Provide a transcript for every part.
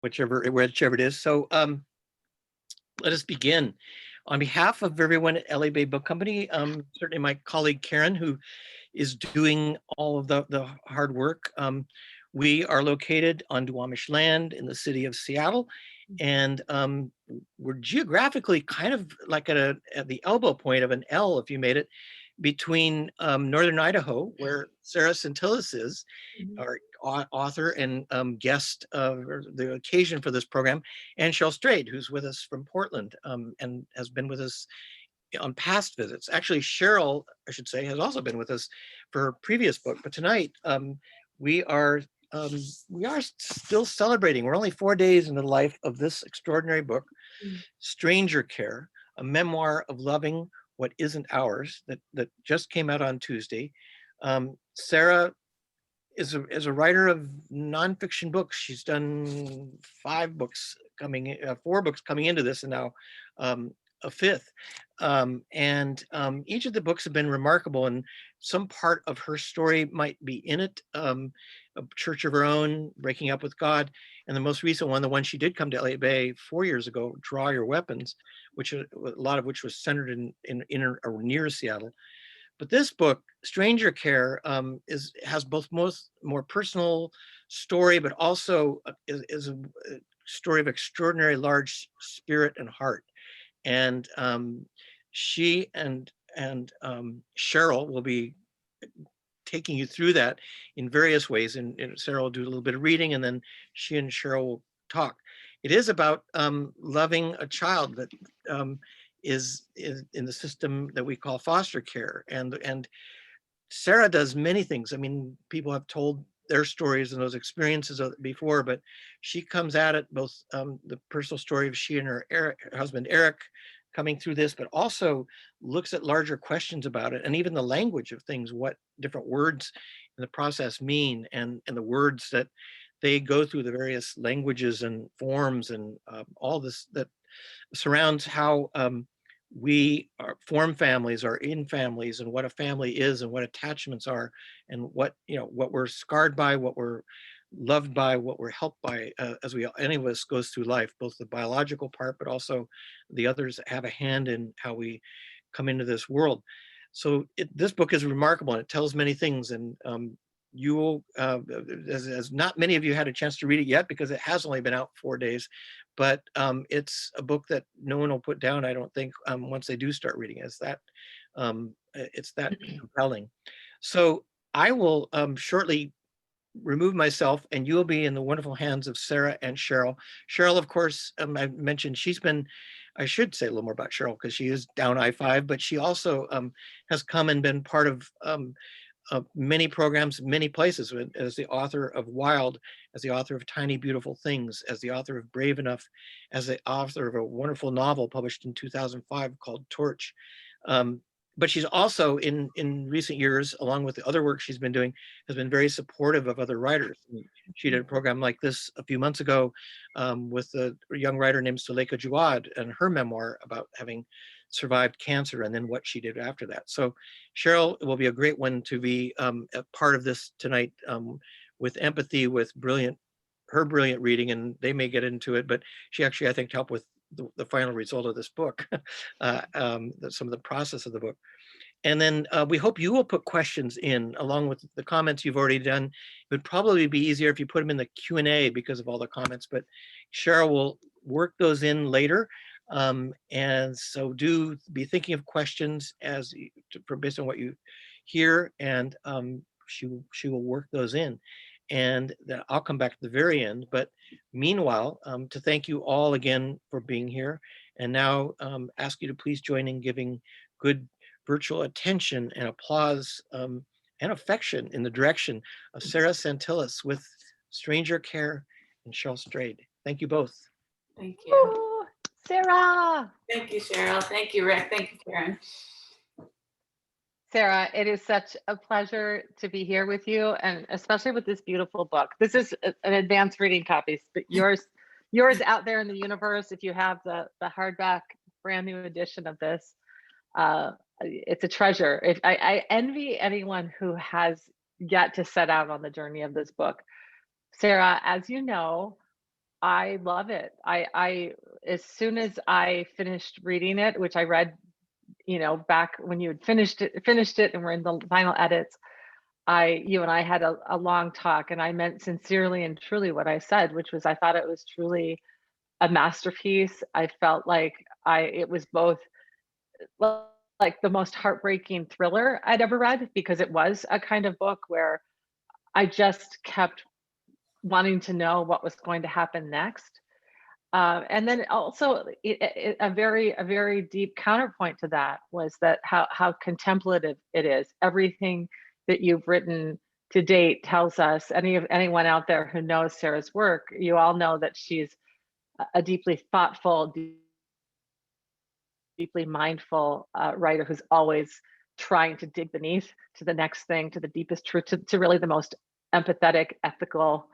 whichever it is. So let us begin. On behalf of everyone at Elliott Bay Book Company, certainly my colleague Karen, who is doing all of the hard work. We are located on Duwamish land in the city of Seattle, and we're geographically kind of like at the elbow point of an L, if you made it, between northern Idaho, where Sarah Sentilles is, our author and guest of the occasion for this program, and Cheryl Strayed, who's with us from Portland and has been with us on past visits. Actually, Cheryl, I should say, has also been with us for her previous book, but tonight we are still celebrating. We're only 4 days in the life of this extraordinary book, Stranger Care, a memoir of loving what isn't ours, that just came out on Tuesday. Sarah is a writer of nonfiction books. She's done 4 books coming into this, and now a 5th. Each of the books have been remarkable, and some part of her story might be in it. A Church of Her Own, Breaking Up with God, and the most recent one, the one she did come to Elliott Bay 4 years ago, Draw Your Weapons, which a lot of which was centered in or near Seattle. But this book, Stranger Care, has both more personal story, but also is a story of extraordinary large spirit and heart. And she and Cheryl will be taking you through that in various ways. And Sarah will do a little bit of reading, and then she and Cheryl will talk. It is about loving a child that is in the system that we call foster care. And Sarah does many things. I mean, people have told their stories and those experiences before, but she comes at it both the personal story of she and her husband Eric coming through this, but also looks at larger questions about it, and even the language of things, what different words in the process mean, and the words that they go through, the various languages and forms, and all this that surrounds how we form families, are in families, and what a family is, and what attachments are, and what we're scarred by, what we're loved by, what we're helped by, as any of us goes through life, both the biological part, but also the others that have a hand in how we come into this world. So this book is remarkable, and it tells many things, and you will, as not many of you had a chance to read it yet, because it has only been out 4 days, but it's a book that no one will put down, I don't think, once they do start reading it. It's that compelling. So I will shortly remove myself, and you'll be in the wonderful hands of Sarah and Cheryl. Cheryl, of course, I mentioned I should say a little more about Cheryl because she is down I-5, but she also has come and been part of many programs, many places, as the author of Wild, as the author of Tiny Beautiful Things, as the author of Brave Enough, as the author of a wonderful novel published in 2005 called Torch. But she's also, in recent years, along with the other work she's been doing, has been very supportive of other writers. She did a program like this a few months ago with a young writer named Suleika Jaouad and her memoir about having survived cancer and then what she did after that. So Cheryl will be a great one to be a part of this tonight, with empathy, with her brilliant reading, and they may get into it, but she actually, I think, helped with the final result of this book, some of the process of the book. And then we hope you will put questions in along with the comments you've already done. It would probably be easier if you put them in the Q&A because of all the comments, but Cheryl will work those in later. And so do be thinking of questions based on what you hear, and she will work those in. And I'll come back at the very end. But meanwhile, to thank you all again for being here, and now ask you to please join in giving good virtual attention and applause and affection in the direction of Sarah Sentilles with Stranger Care and Cheryl Strayed. Thank you both. Thank you. Ooh, Sarah. Thank you, Cheryl. Thank you, Rick. Thank you, Karen. Sarah, it is such a pleasure to be here with you, and especially with this beautiful book. This is an advanced reading copy, but yours out there in the universe, if you have the hardback brand new edition of this, it's a treasure. I envy anyone who has yet to set out on the journey of this book. Sarah, as you know, I love it. I as soon as I finished reading it, which I read, back when you had finished it and we're in the final edits, you and I had a long talk, and I meant sincerely and truly what I said, which was I thought it was truly a masterpiece. I felt like it was both like the most heartbreaking thriller I'd ever read, because it was a kind of book where I just kept wanting to know what was going to happen next. And then also a very deep counterpoint to that was that how contemplative it is. Everything that you've written to date tells us, anyone out there who knows Sarah's work, you all know that she's a deeply thoughtful, deeply mindful writer who's always trying to dig beneath to the next thing, to the deepest truth, to really the most empathetic, ethical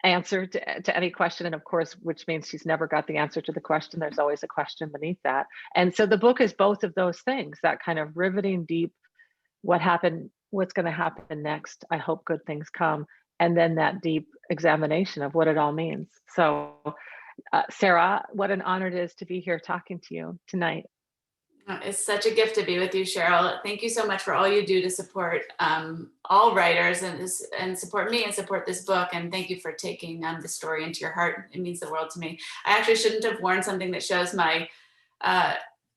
answer to any question. And of course, which means she's never got the answer to the question. There's always a question beneath that. And so the book is both of those things, that kind of riveting, deep, what's going to happen next. I hope good things come. And then that deep examination of what it all means. So, Sarah, what an honor it is to be here talking to you tonight. It's such a gift to be with you, Cheryl. Thank you so much for all you do to support all writers and support me and support this book. And thank you for taking the story into your heart. It means the world to me. I actually shouldn't have worn something that shows my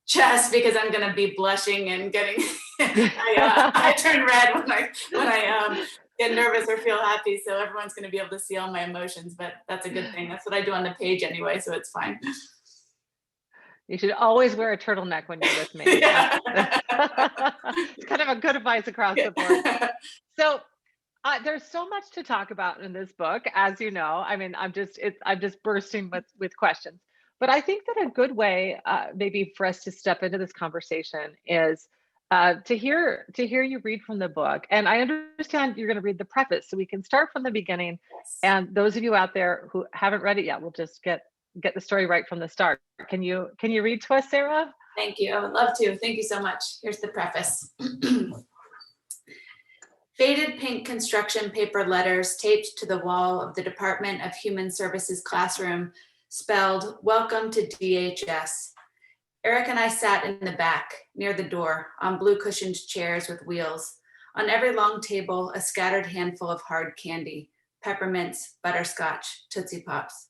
chest, because I'm going to be blushing and getting, I turn red when I get nervous or feel happy. So everyone's going to be able to see all my emotions, but that's a good thing. That's what I do on the page anyway, so it's fine. You should always wear a turtleneck when you're with me. It's kind of a good advice across the board. So there's so much to talk about in this book, as you know. I mean, I'm just bursting with questions. But I think that a good way, maybe for us to step into this conversation, is to hear you read from the book. And I understand you're going to read the preface, so we can start from the beginning. And those of you out there who haven't read it yet, we'll just get the story right from the start. Can you read to us, Sarah? Thank you. I would love to. Thank you so much. Here's the preface. Faded pink construction paper letters taped to the wall of the Department of Human Services classroom spelled, "Welcome to DHS." Eric and I sat in the back, near the door, on blue cushioned chairs with wheels. On every long table, a scattered handful of hard candy, peppermints, butterscotch, Tootsie Pops.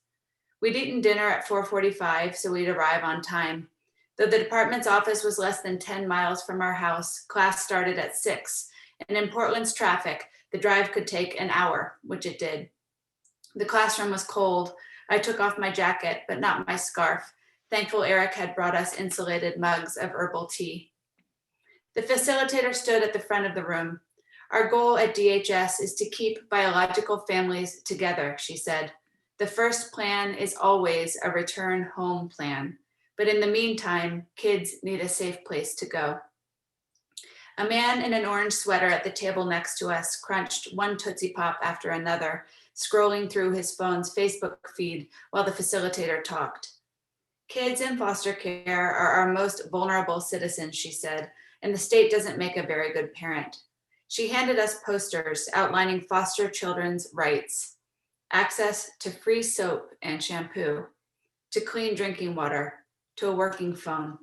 We'd eaten dinner at 4:45, so we'd arrive on time. Though the department's office was less than 10 miles from our house, class started at 6, and in Portland's traffic, the drive could take an hour, which it did. The classroom was cold. I took off my jacket, but not my scarf. Thankful Eric had brought us insulated mugs of herbal tea. The facilitator stood at the front of the room. "Our goal at DHS is to keep biological families together," she said. "The first plan is always a return home plan. But in the meantime, kids need a safe place to go." A man in an orange sweater at the table next to us crunched one Tootsie Pop after another, scrolling through his phone's Facebook feed while the facilitator talked. "Kids in foster care are our most vulnerable citizens," she said, "and the state doesn't make a very good parent." She handed us posters outlining foster children's rights: access to free soap and shampoo, to clean drinking water, to a working phone.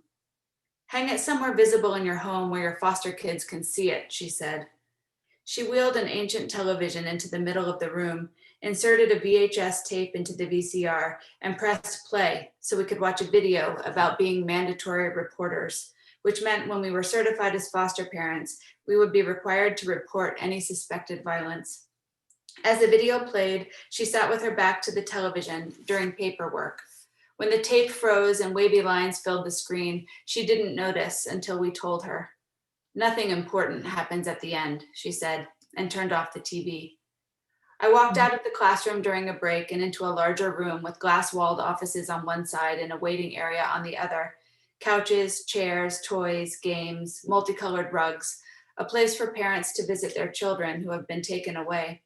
"Hang it somewhere visible in your home where your foster kids can see it," she said. She wheeled an ancient television into the middle of the room, inserted a VHS tape into the VCR, and pressed play so we could watch a video about being mandatory reporters, which meant when we were certified as foster parents, we would be required to report any suspected violence. As the video played, she sat with her back to the television during paperwork. When the tape froze and wavy lines filled the screen, she didn't notice until we told her. "Nothing important happens at the end," she said, and turned off the TV. I walked out of the classroom during a break and into a larger room with glass-walled offices on one side and a waiting area on the other. Couches, chairs, toys, games, multicolored rugs, a place for parents to visit their children who have been taken away.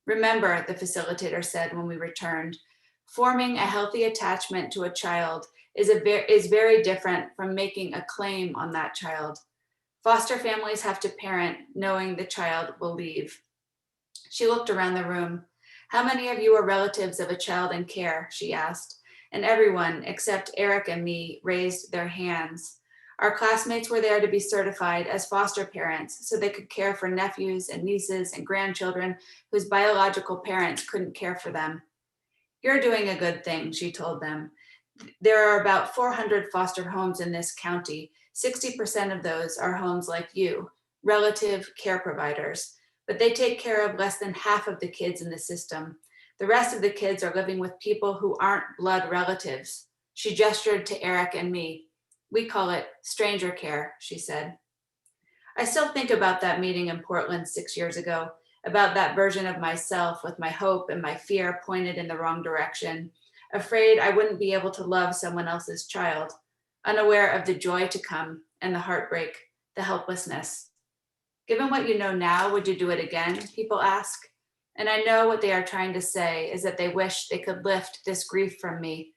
"Remember," the facilitator said when we returned, "forming a healthy attachment to a child is very different from making a claim on that child. Foster families have to parent knowing the child will leave." She looked around the room. How many of you are relatives of a child in care, she asked, and everyone except Eric and me raised their hands. Our classmates were there to be certified as foster parents so they could care for nephews and nieces and grandchildren whose biological parents couldn't care for them. You're doing a good thing, she told them. There are about 400 foster homes in this county. 60% of those are homes like you, relative care providers, but they take care of less than half of the kids in the system. The rest of the kids are living with people who aren't blood relatives. She gestured to Eric and me. We call it stranger care, she said. I still think about that meeting in Portland 6 years ago, about that version of myself with my hope and my fear pointed in the wrong direction, afraid I wouldn't be able to love someone else's child, unaware of the joy to come and the heartbreak, the helplessness. Given what you know now, would you do it again? People ask. And I know what they are trying to say is that they wish they could lift this grief from me,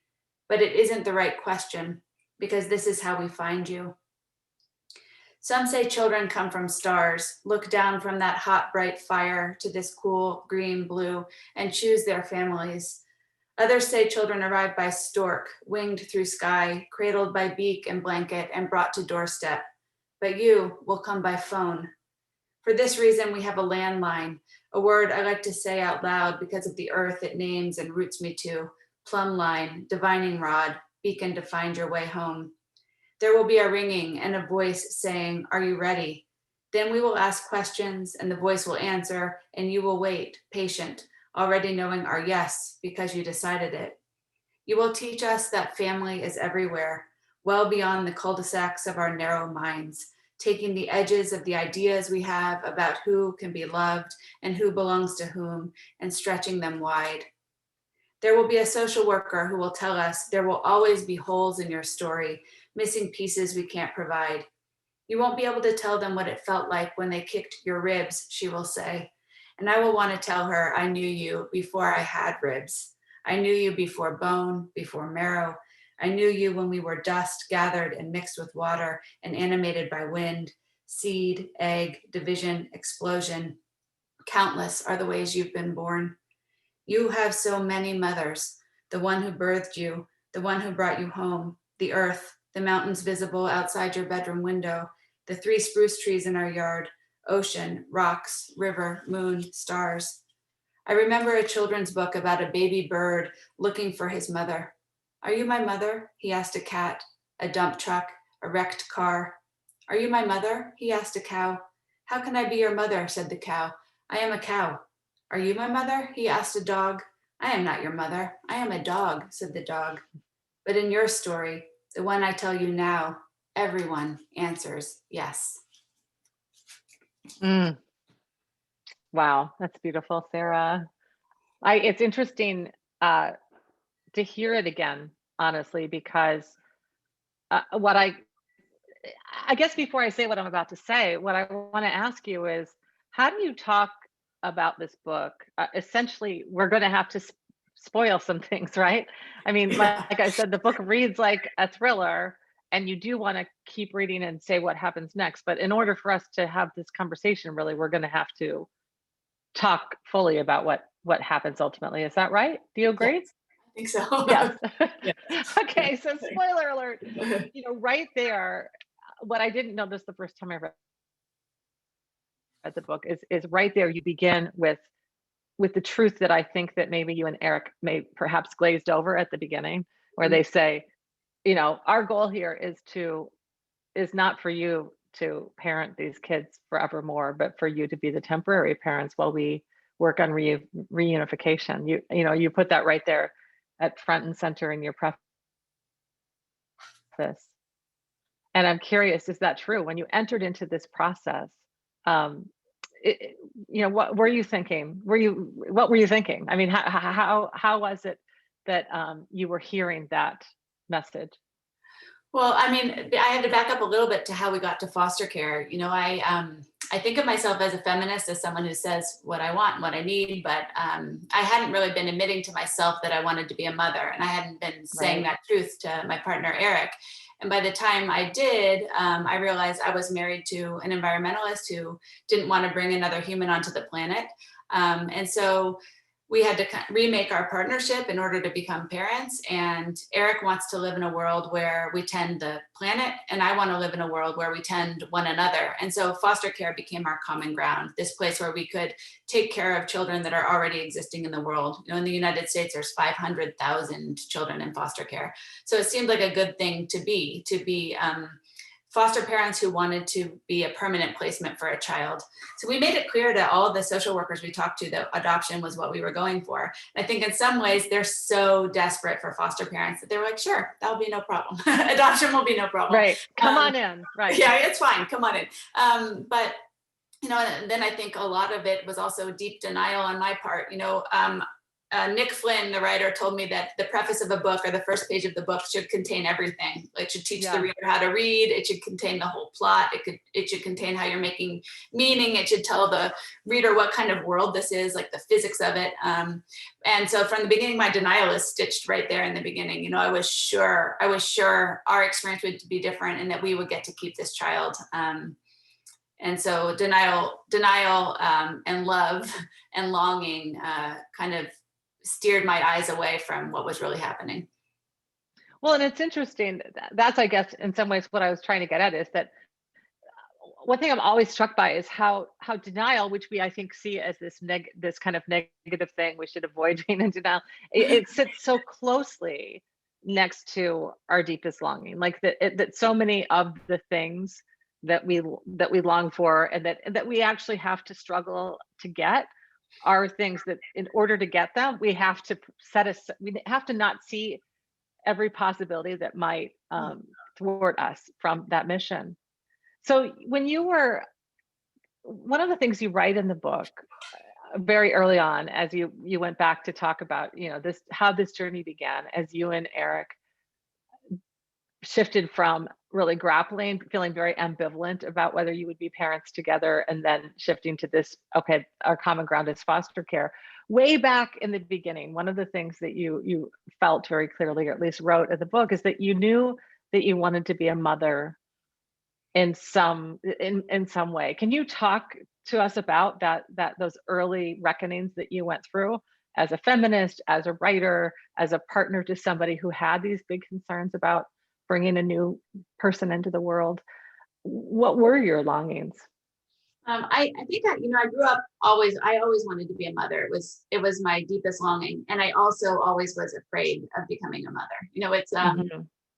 but it isn't the right question because this is how we find you. Some say children come from stars, look down from that hot, bright fire to this cool green blue and choose their families. Others say children arrive by stork, winged through sky, cradled by beak and blanket and brought to doorstep. But you will come by phone. For this reason, we have a landline, a word I like to say out loud because of the earth it names and roots me to, plumb line, divining rod, beacon to find your way home. There will be a ringing and a voice saying, "Are you ready?" Then we will ask questions and the voice will answer and you will wait, patient, already knowing our yes because you decided it. You will teach us that family is everywhere, well beyond the cul-de-sacs of our narrow minds, taking the edges of the ideas we have about who can be loved and who belongs to whom and stretching them wide. There will be a social worker who will tell us there will always be holes in your story, missing pieces we can't provide. You won't be able to tell them what it felt like when they kicked your ribs, she will say. And I will want to tell her I knew you before I had ribs. I knew you before bone, before marrow. I knew you when we were dust gathered and mixed with water and animated by wind, seed, egg, division, explosion. Countless are the ways you've been born. You have so many mothers, the one who birthed you, the one who brought you home, the earth, the mountains visible outside your bedroom window, the 3 spruce trees in our yard, ocean, rocks, river, moon, stars. I remember a children's book about a baby bird looking for his mother. Are you my mother? He asked a cat, a dump truck, a wrecked car. Are you my mother? He asked a cow. How can I be your mother? Said the cow. I am a cow. Are you my mother? He asked a dog. I am not your mother. I am a dog, said the dog. But in your story, the one I tell you now, everyone answers yes. Wow, that's beautiful, Sarah. It's interesting to hear it again, honestly, because what I guess before I say what I'm about to say, what I want to ask you is, how do you talk about this book? Essentially, we're going to have to spoil some things, right? I mean, like I said, the book reads like a thriller, and you do want to keep reading and say what happens next. But in order for us to have this conversation, really, we're going to have to talk fully about what happens ultimately. Is that right? Do you agree? Yes, I think so. Yes. Yes. Okay, so spoiler alert. Right there, what I didn't notice the first time I read the book is right there. You begin with the truth that I think that maybe you and Eric may perhaps glazed over at the beginning, where they say, our goal here is not for you to parent these kids forevermore, but for you to be the temporary parents while we work on reunification. You put that right there at front and center in your preface. And I'm curious, is that true? When you entered into this process, what were you thinking? What were you thinking? I mean, how was it that you were hearing that message? Well, I mean, I had to back up a little bit to how we got to foster care. I think of myself as a feminist, as someone who says what I want and what I need, but I hadn't really been admitting to myself that I wanted to be a mother, and I hadn't been saying that truth to my partner, Eric. And by the time I did, I realized I was married to an environmentalist who didn't want to bring another human onto the planet. And so we had to remake our partnership in order to become parents. And Eric wants to live in a world where we tend the planet, and I want to live in a world where we tend one another. And so foster care became our common ground, this place where we could take care of children that are already existing in the world. You know, in the United States, there's 500,000 children in foster care. So it seemed like a good thing to be foster parents who wanted to be a permanent placement for a child. So we made it clear to all of the social workers we talked to that adoption was what we were going for. And I think in some ways they're so desperate for foster parents that they're like, sure, that'll be no problem. Adoption will be no problem. Right, come on in, right. Yeah, it's fine, come on in. But, you know, and then I think a lot of it was also deep denial on my part. You know, Nick Flynn, the writer, told me that the preface of a book or the first page of the book should contain everything. It should teach the reader how to read. It should contain the whole plot. It should contain how you're making meaning. It should tell the reader what kind of world this is, like the physics of it. And so from the beginning, my denial is stitched right there in the beginning. You know, I was sure our experience would be different and that we would get to keep this child. And so denial, and love and longing kind of steered my eyes away from what was really happening. Well, and it's interesting. That's, I guess, in some ways what I was trying to get at is that one thing I'm always struck by is how denial, which we, I think, see as this kind of negative thing we should avoid being in denial, it sits so closely next to our deepest longing. Like that so many of the things that we long for and that we actually have to struggle to get are things that in order to get them, we have to we have to not see every possibility that might thwart us from that mission. So when you were, one of the things you write in the book very early on, as you went back to talk about, you know, how this journey began as you and Eric shifted from really grappling, feeling very ambivalent about whether you would be parents together, and then shifting to this, okay, our common ground is foster care. Way back in the beginning, one of the things that you felt very clearly, or at least wrote in the book, is that you knew that you wanted to be a mother in some way. Can you talk to us about that those early reckonings that you went through as a feminist, as a writer, as a partner to somebody who had these big concerns about bringing a new person into the world? What were your longings? I think that, you know, I grew up I always wanted to be a mother. It was my deepest longing. And I also always was afraid of becoming a mother. You know, it's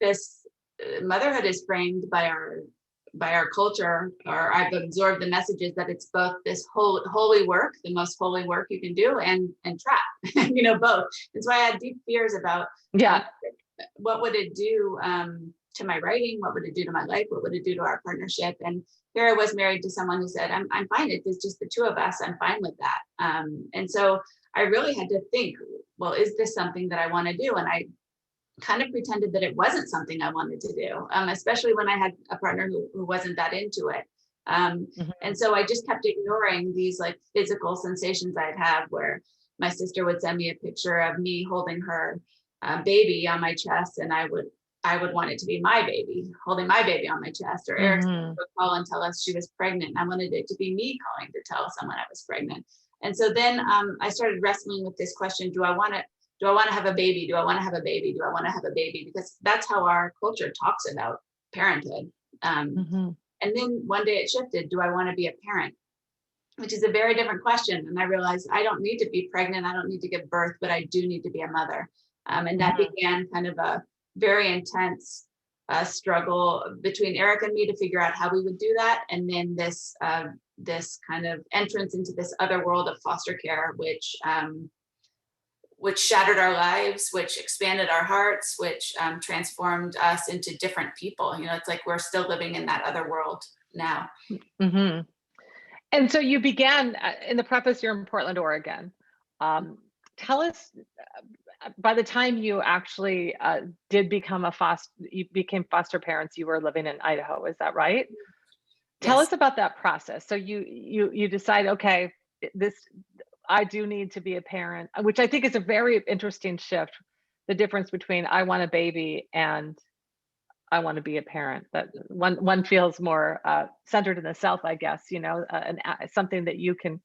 this motherhood is framed by our culture, or I've absorbed the messages that it's both this holy work, the most holy work you can do, and trap, you know, both. And so I had deep fears about what would it do to my writing? What would it do to my life? What would it do to our partnership? And here I was married to someone who said, I'm fine. It's just the two of us. I'm fine with that. And so I really had to think, well, is this something that I want to do? And I kind of pretended that it wasn't something I wanted to do, especially when I had a partner who wasn't that into it. And so I just kept ignoring these like physical sensations I'd have, where my sister would send me a picture of me holding her baby on my chest, and I would want it to be my baby, holding my baby on my chest, or Eric would call and tell us she was pregnant. And I wanted it to be me calling to tell someone I was pregnant. And so then I started wrestling with this question: do I want to have a baby? Do I want to have a baby? Do I want to have a baby? Because that's how our culture talks about parenthood. And then one day it shifted: do I want to be a parent? Which is a very different question. And I realized I don't need to be pregnant. I don't need to give birth, but I do need to be a mother. And that began kind of a very intense struggle between Eric and me to figure out how we would do that. And then this kind of entrance into this other world of foster care, which shattered our lives, which expanded our hearts, which transformed us into different people. You know, it's like we're still living in that other world now. And so you began in the preface, you're in Portland, Oregon. Tell us, by the time you actually did become you became foster parents, you were living in Idaho, is that right? Yes. Tell us about that process. So you decide, okay, I do need to be a parent, which I think is a very interesting shift. The difference between I want a baby and I want to be a parent. That one feels more centered in the self, I guess, you know, something that you can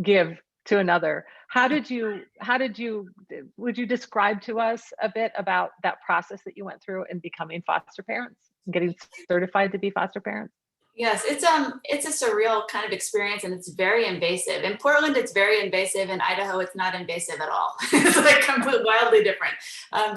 give to another. Would you describe to us a bit about that process that you went through in becoming foster parents and getting certified to be foster parents? Yes, it's a surreal kind of experience, and it's very invasive. In Portland, it's very invasive. In Idaho, it's not invasive at all. It's like completely wildly different.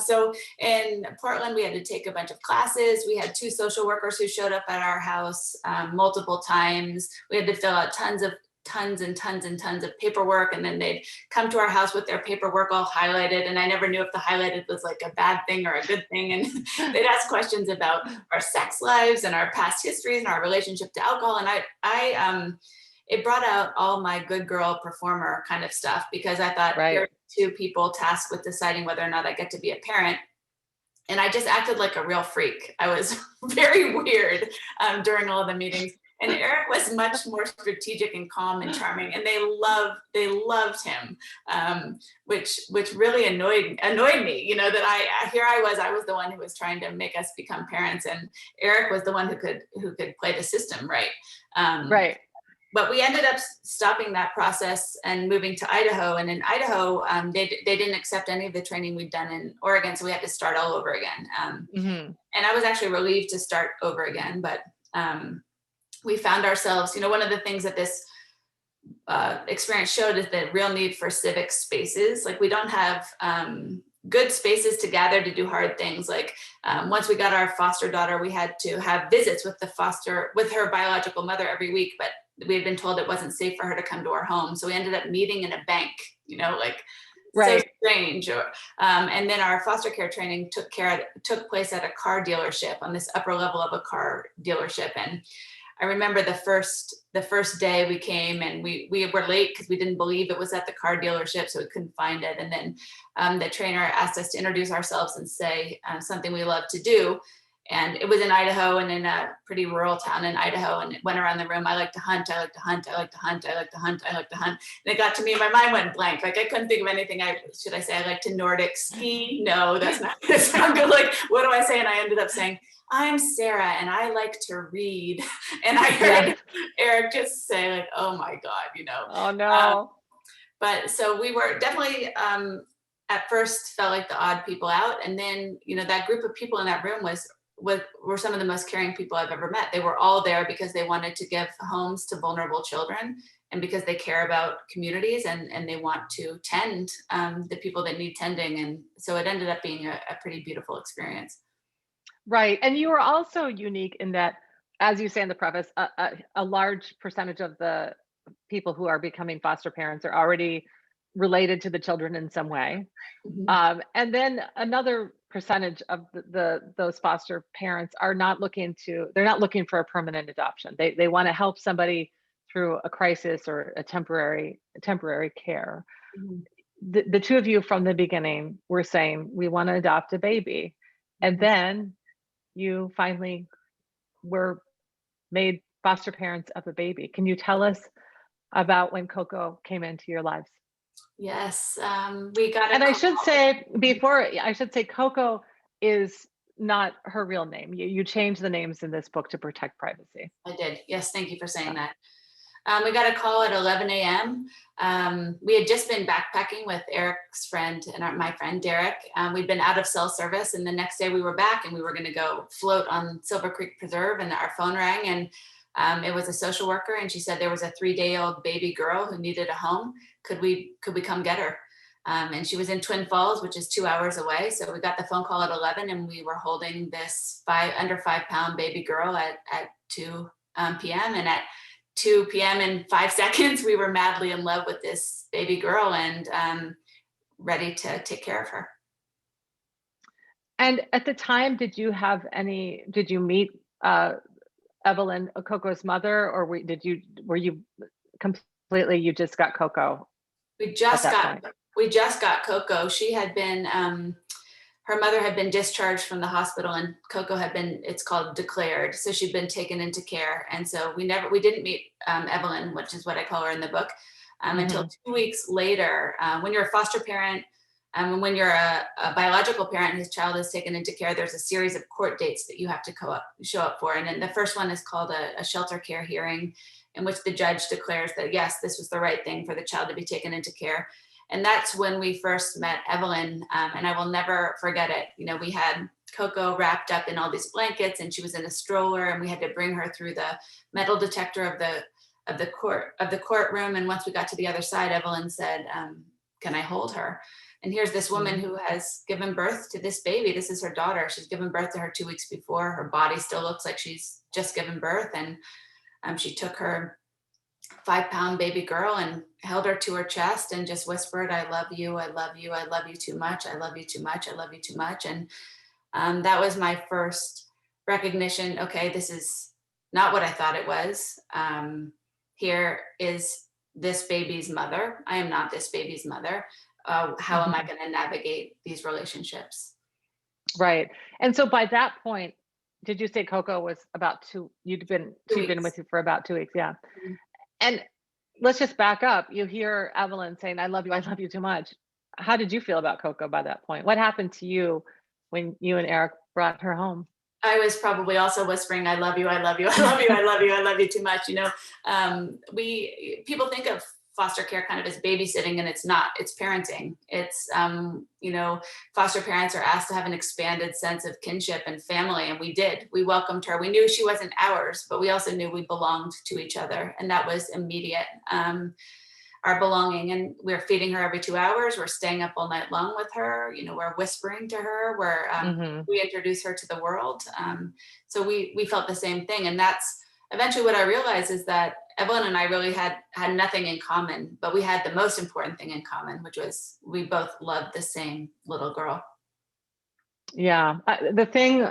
So in Portland, we had to take a bunch of classes. We had 2 social workers who showed up at our house multiple times. We had to fill out tons and tons of paperwork, and then they'd come to our house with their paperwork all highlighted, and I never knew if the highlighted was like a bad thing or a good thing, and they'd ask questions about our sex lives and our past histories and our relationship to alcohol, and I it brought out all my good girl performer kind of stuff, because I thought, Right. here are 2 people tasked with deciding whether or not I get to be a parent. And I just acted like a real freak. I was very weird during all the meetings. And Eric was much more strategic and calm and charming, and they loved him, which really annoyed me. You know, that I was the one who was trying to make us become parents, and Eric was the one who could play the system right. Right. But we ended up stopping that process and moving to Idaho. And in Idaho, they didn't accept any of the training we'd done in Oregon, so we had to start all over again. And I was actually relieved to start over again, but we found ourselves, you know, one of the things that this experience showed is the real need for civic spaces. Like, we don't have good spaces to gather to do hard things. Like, once we got our foster daughter, we had to have visits with her biological mother every week, but we had been told it wasn't safe for her to come to our home. So we ended up meeting in a bank, you know, like, Right. so strange. And then our foster care training took place at a car dealership, on this upper level of a car dealership. And I remember the first day we came, and we were late because we didn't believe it was at the car dealership, so we couldn't find it. And then the trainer asked us to introduce ourselves and say something we love to do. And it was in Idaho, and in a pretty rural town in Idaho, and it went around the room. I like to hunt, I like to hunt, I like to hunt, I like to hunt, I like to hunt. And it got to me, and my mind went blank. Like, I couldn't think of anything. Should I say I like to Nordic ski? No, that's not gonna sound good. Like, what do I say? And I ended up saying, I'm Sarah, and I like to read. And I heard Eric just say, like, oh my God, you know. Oh no. But so we were definitely, at first felt like the odd people out. And then, you know, that group of people in that room were some of the most caring people I've ever met. They were all there because they wanted to give homes to vulnerable children, and because they care about communities, and they want to tend the people that need tending. And so it ended up being a pretty beautiful experience. Right. And you are also unique in that, as you say in the preface, a large percentage of the people who are becoming foster parents are already related to the children in some way. Mhm. And then another percentage of those foster parents are they're not looking for a permanent adoption. They want to help somebody through a crisis or a temporary care. Mhm. The 2 of you from the beginning were saying, we want to adopt a baby. And Mhm. then you finally were made foster parents of a baby. Can you tell us about when Coco came into your lives? Yes, we got a And I call. should say Coco is not her real name. You changed the names in this book to protect privacy. I did. Yes, thank you for saying Yeah. that. We got a call at 11 a.m. We had just been backpacking with Eric's friend and my friend Derek. We'd been out of cell service, and the next day we were back, and we were going to go float on Silver Creek Preserve, and our phone rang, and it was a social worker, and she said there was a 3-day-old baby girl who needed a home. Could we come get her? And she was in Twin Falls, which is 2 hours away. So we got the phone call at 11, and we were holding this under 5-pound baby girl at 2 p.m. And at 2 p.m. in 5 seconds, we were madly in love with this baby girl, and ready to take care of her. And at the time, did you meet Evelyn, Coco's mother, or were you completely, you just got Coco We at just that got point? Coco. She had been, her mother had been discharged from the hospital, and Coco had been, it's called declared. So she'd been taken into care. And so we didn't meet Evelyn, which is what I call her in the book, until 2 weeks later. When you're a foster parent, and when you're a biological parent whose child is taken into care, there's a series of court dates that you have to show up for. And then the first one is called a shelter care hearing. in which the judge declares that, yes, this was the right thing for the child to be taken into care. And that's when we first met Evelyn. And I will never forget it. You know, we had Coco wrapped up in all these blankets and she was in a stroller, and we had to bring her through the metal detector of the courtroom. And once we got to the other side, Evelyn said, can I hold her? And here's this woman who has given birth to this baby. This is her daughter. She's given birth to her 2 weeks before. Her body still looks like she's just given birth. And she took her 5-pound baby girl and held her to her chest and just whispered, I love you, I love you, I love you too much, I love you too much, I love you too much. And that was my first recognition. Okay, this is not what I thought it was. Here is this baby's mother. I am not this baby's mother. How am I going to navigate these relationships? Right. And so by that point, did you say Coco was about she'd been with you for about 2 weeks? Yeah. Mm-hmm. And let's just back up. You hear Evelyn saying, I love you too much. How did you feel about Coco by that point? What happened to you when you and Eric brought her home? I was probably also whispering, I love you, I love you, I love you, I love you, I love you too much. You know, people think of foster care kind of as babysitting, and it's not. It's parenting. It's, you know, foster parents are asked to have an expanded sense of kinship and family, and we did. We welcomed her. We knew she wasn't ours, but we also knew we belonged to each other, and that was immediate. Our belonging, and we're feeding her every 2 hours. We're staying up all night long with her. You know, we're whispering to her. We introduce her to the world. So we felt the same thing, and that's eventually what I realized is that Evelyn and I really had nothing in common, but we had the most important thing in common, which was we both loved the same little girl. Yeah, the thing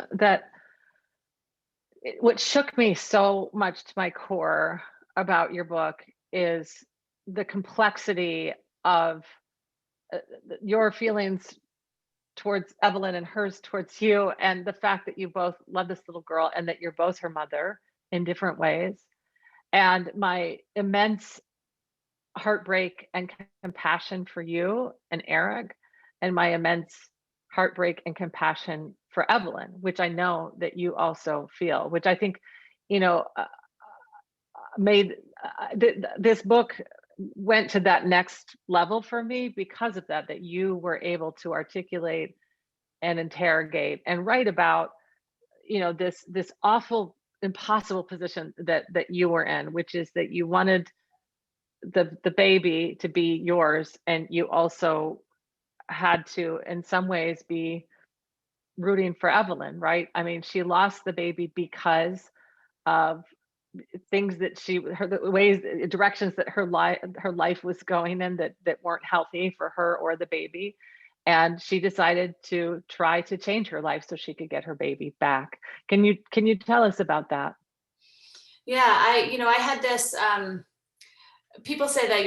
what shook me so much to my core about your book is the complexity of your feelings towards Evelyn and hers towards you, and the fact that you both love this little girl and that you're both her mother in different ways. And my immense heartbreak and compassion for you and Eric, and my immense heartbreak and compassion for Evelyn, which I know that you also feel, which I think, you know, made this book went to that next level for me because of that you were able to articulate and interrogate and write about, you know, this awful, impossible position that you were in, which is that you wanted the baby to be yours, and you also had to, in some ways, be rooting for Evelyn, right? I mean, she lost the baby because of things that directions that her life was going in that weren't healthy for her or the baby. And she decided to try to change her life so she could get her baby back. Can you tell us about that? Yeah, I had this, people say that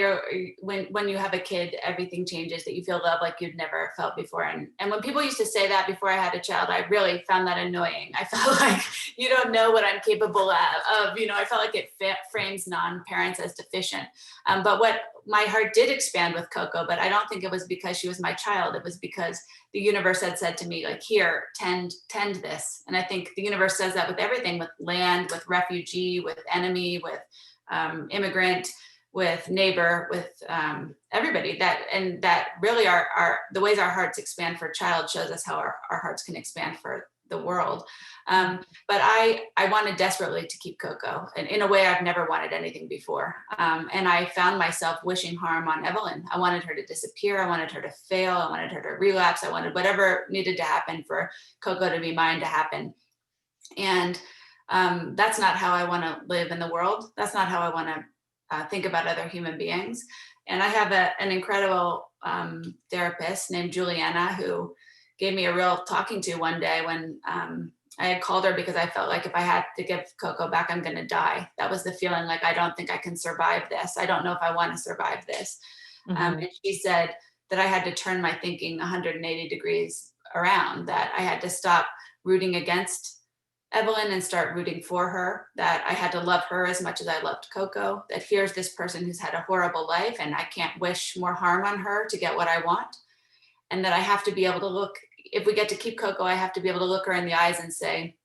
when you have a kid, everything changes, that you feel love like you'd never felt before. And when people used to say that before I had a child, I really found that annoying. I felt like you don't know what I'm capable of. You know, I felt like it frames non-parents as deficient. But what my heart did expand with Coco, but I don't think it was because she was my child. It was because the universe had said to me, like, here, tend this. And I think the universe says that with everything, with land, with refugee, with enemy, with immigrant, with neighbor, with everybody. That really are the ways our hearts expand for a child shows us how our hearts can expand for the world. But I wanted desperately to keep Coco, and in a way I've never wanted anything before. And I found myself wishing harm on Evelyn. I wanted her to disappear. I wanted her to fail. I wanted her to relapse. I wanted whatever needed to happen for Coco to be mine to happen. And that's not how I want to live in the world. That's not how I want to think about other human beings. And I have an incredible therapist named Juliana, who gave me a real talking to one day when I had called her because I felt like if I had to give Coco back, I'm going to die. That was the feeling, like, I don't think I can survive this. I don't know if I want to survive this. And she said that I had to turn my thinking 180 degrees around, that I had to stop rooting against Evelyn and start rooting for her, that I had to love her as much as I loved Coco, that here's this person who's had a horrible life and I can't wish more harm on her to get what I want. And that I have to be able to look, if we get to keep Coco, I have to be able to look her in the eyes and say,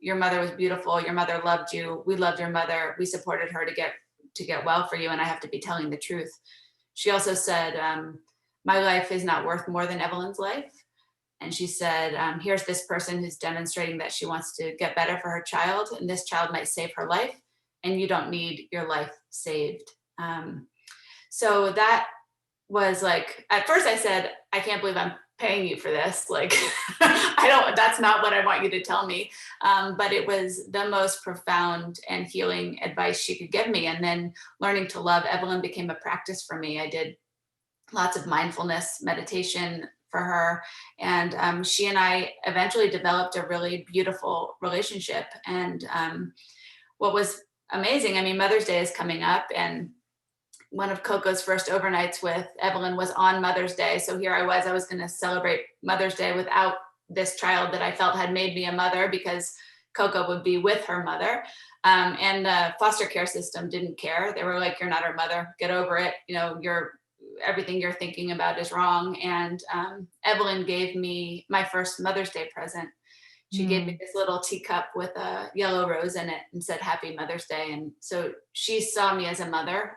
your mother was beautiful. Your mother loved you. We loved your mother. We supported her to get well for you. And I have to be telling the truth. She also said, my life is not worth more than Evelyn's life. And she said, here's this person who's demonstrating that she wants to get better for her child, and this child might save her life, and you don't need your life saved. So that was like, at first I said, I can't believe I'm paying you for this. Like, that's not what I want you to tell me. But it was the most profound and healing advice she could give me. And then learning to love Evelyn became a practice for me. I did lots of mindfulness meditation for her. And she and I eventually developed a really beautiful relationship. And what was amazing, I mean, Mother's Day is coming up, and one of Coco's first overnights with Evelyn was on Mother's Day. So here I was going to celebrate Mother's Day without this child that I felt had made me a mother, because Coco would be with her mother. And the foster care system didn't care. They were like, you're not our mother, get over it. You know, everything you're thinking about is wrong. And Evelyn gave me my first Mother's Day present. She gave me this little teacup with a yellow rose in it and said, Happy Mother's Day. And so she saw me as a mother.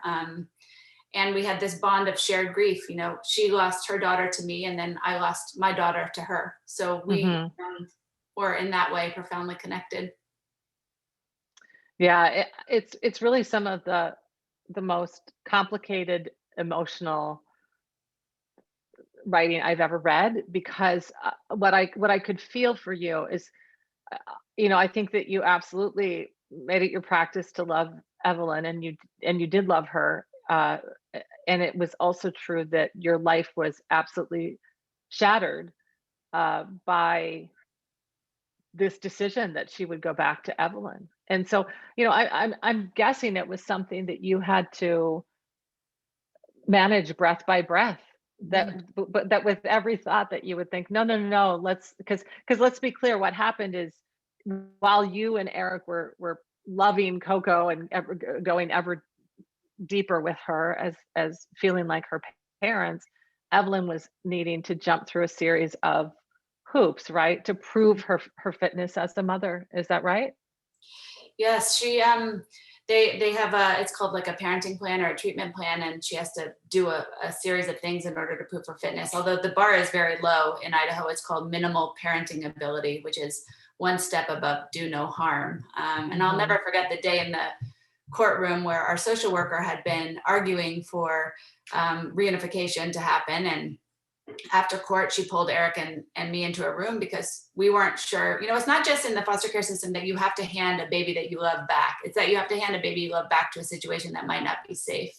And we had this bond of shared grief. You know, she lost her daughter to me, and then I lost my daughter to her. So we were in that way profoundly connected. Yeah, it's really some of the most complicated emotional writing I've ever read, because what I could feel for you is, you know, I think that you absolutely made it your practice to love Evelyn, and you did love her. And it was also true that your life was absolutely shattered by this decision that she would go back to Evelyn. And so, you know, I'm guessing it was something that you had to manage breath by breath. But that with every thought that you would think, no, because let's be clear, what happened is, while you and Eric were loving Coco and going ever deeper with her as feeling like her parents, Evelyn was needing to jump through a series of hoops, right, to prove her fitness as a mother. Is that right? Yes, she they have it's called like a parenting plan or a treatment plan, and she has to do a series of things in order to prove her fitness. Although the bar is very low in Idaho, it's called minimal parenting ability, which is one step above do no harm. And I'll never forget the day in the courtroom where our social worker had been arguing for reunification to happen. And after court, she pulled Eric and me into a room because we weren't sure. You know, it's not just in the foster care system that you have to hand a baby that you love back. It's that you have to hand a baby you love back to a situation that might not be safe.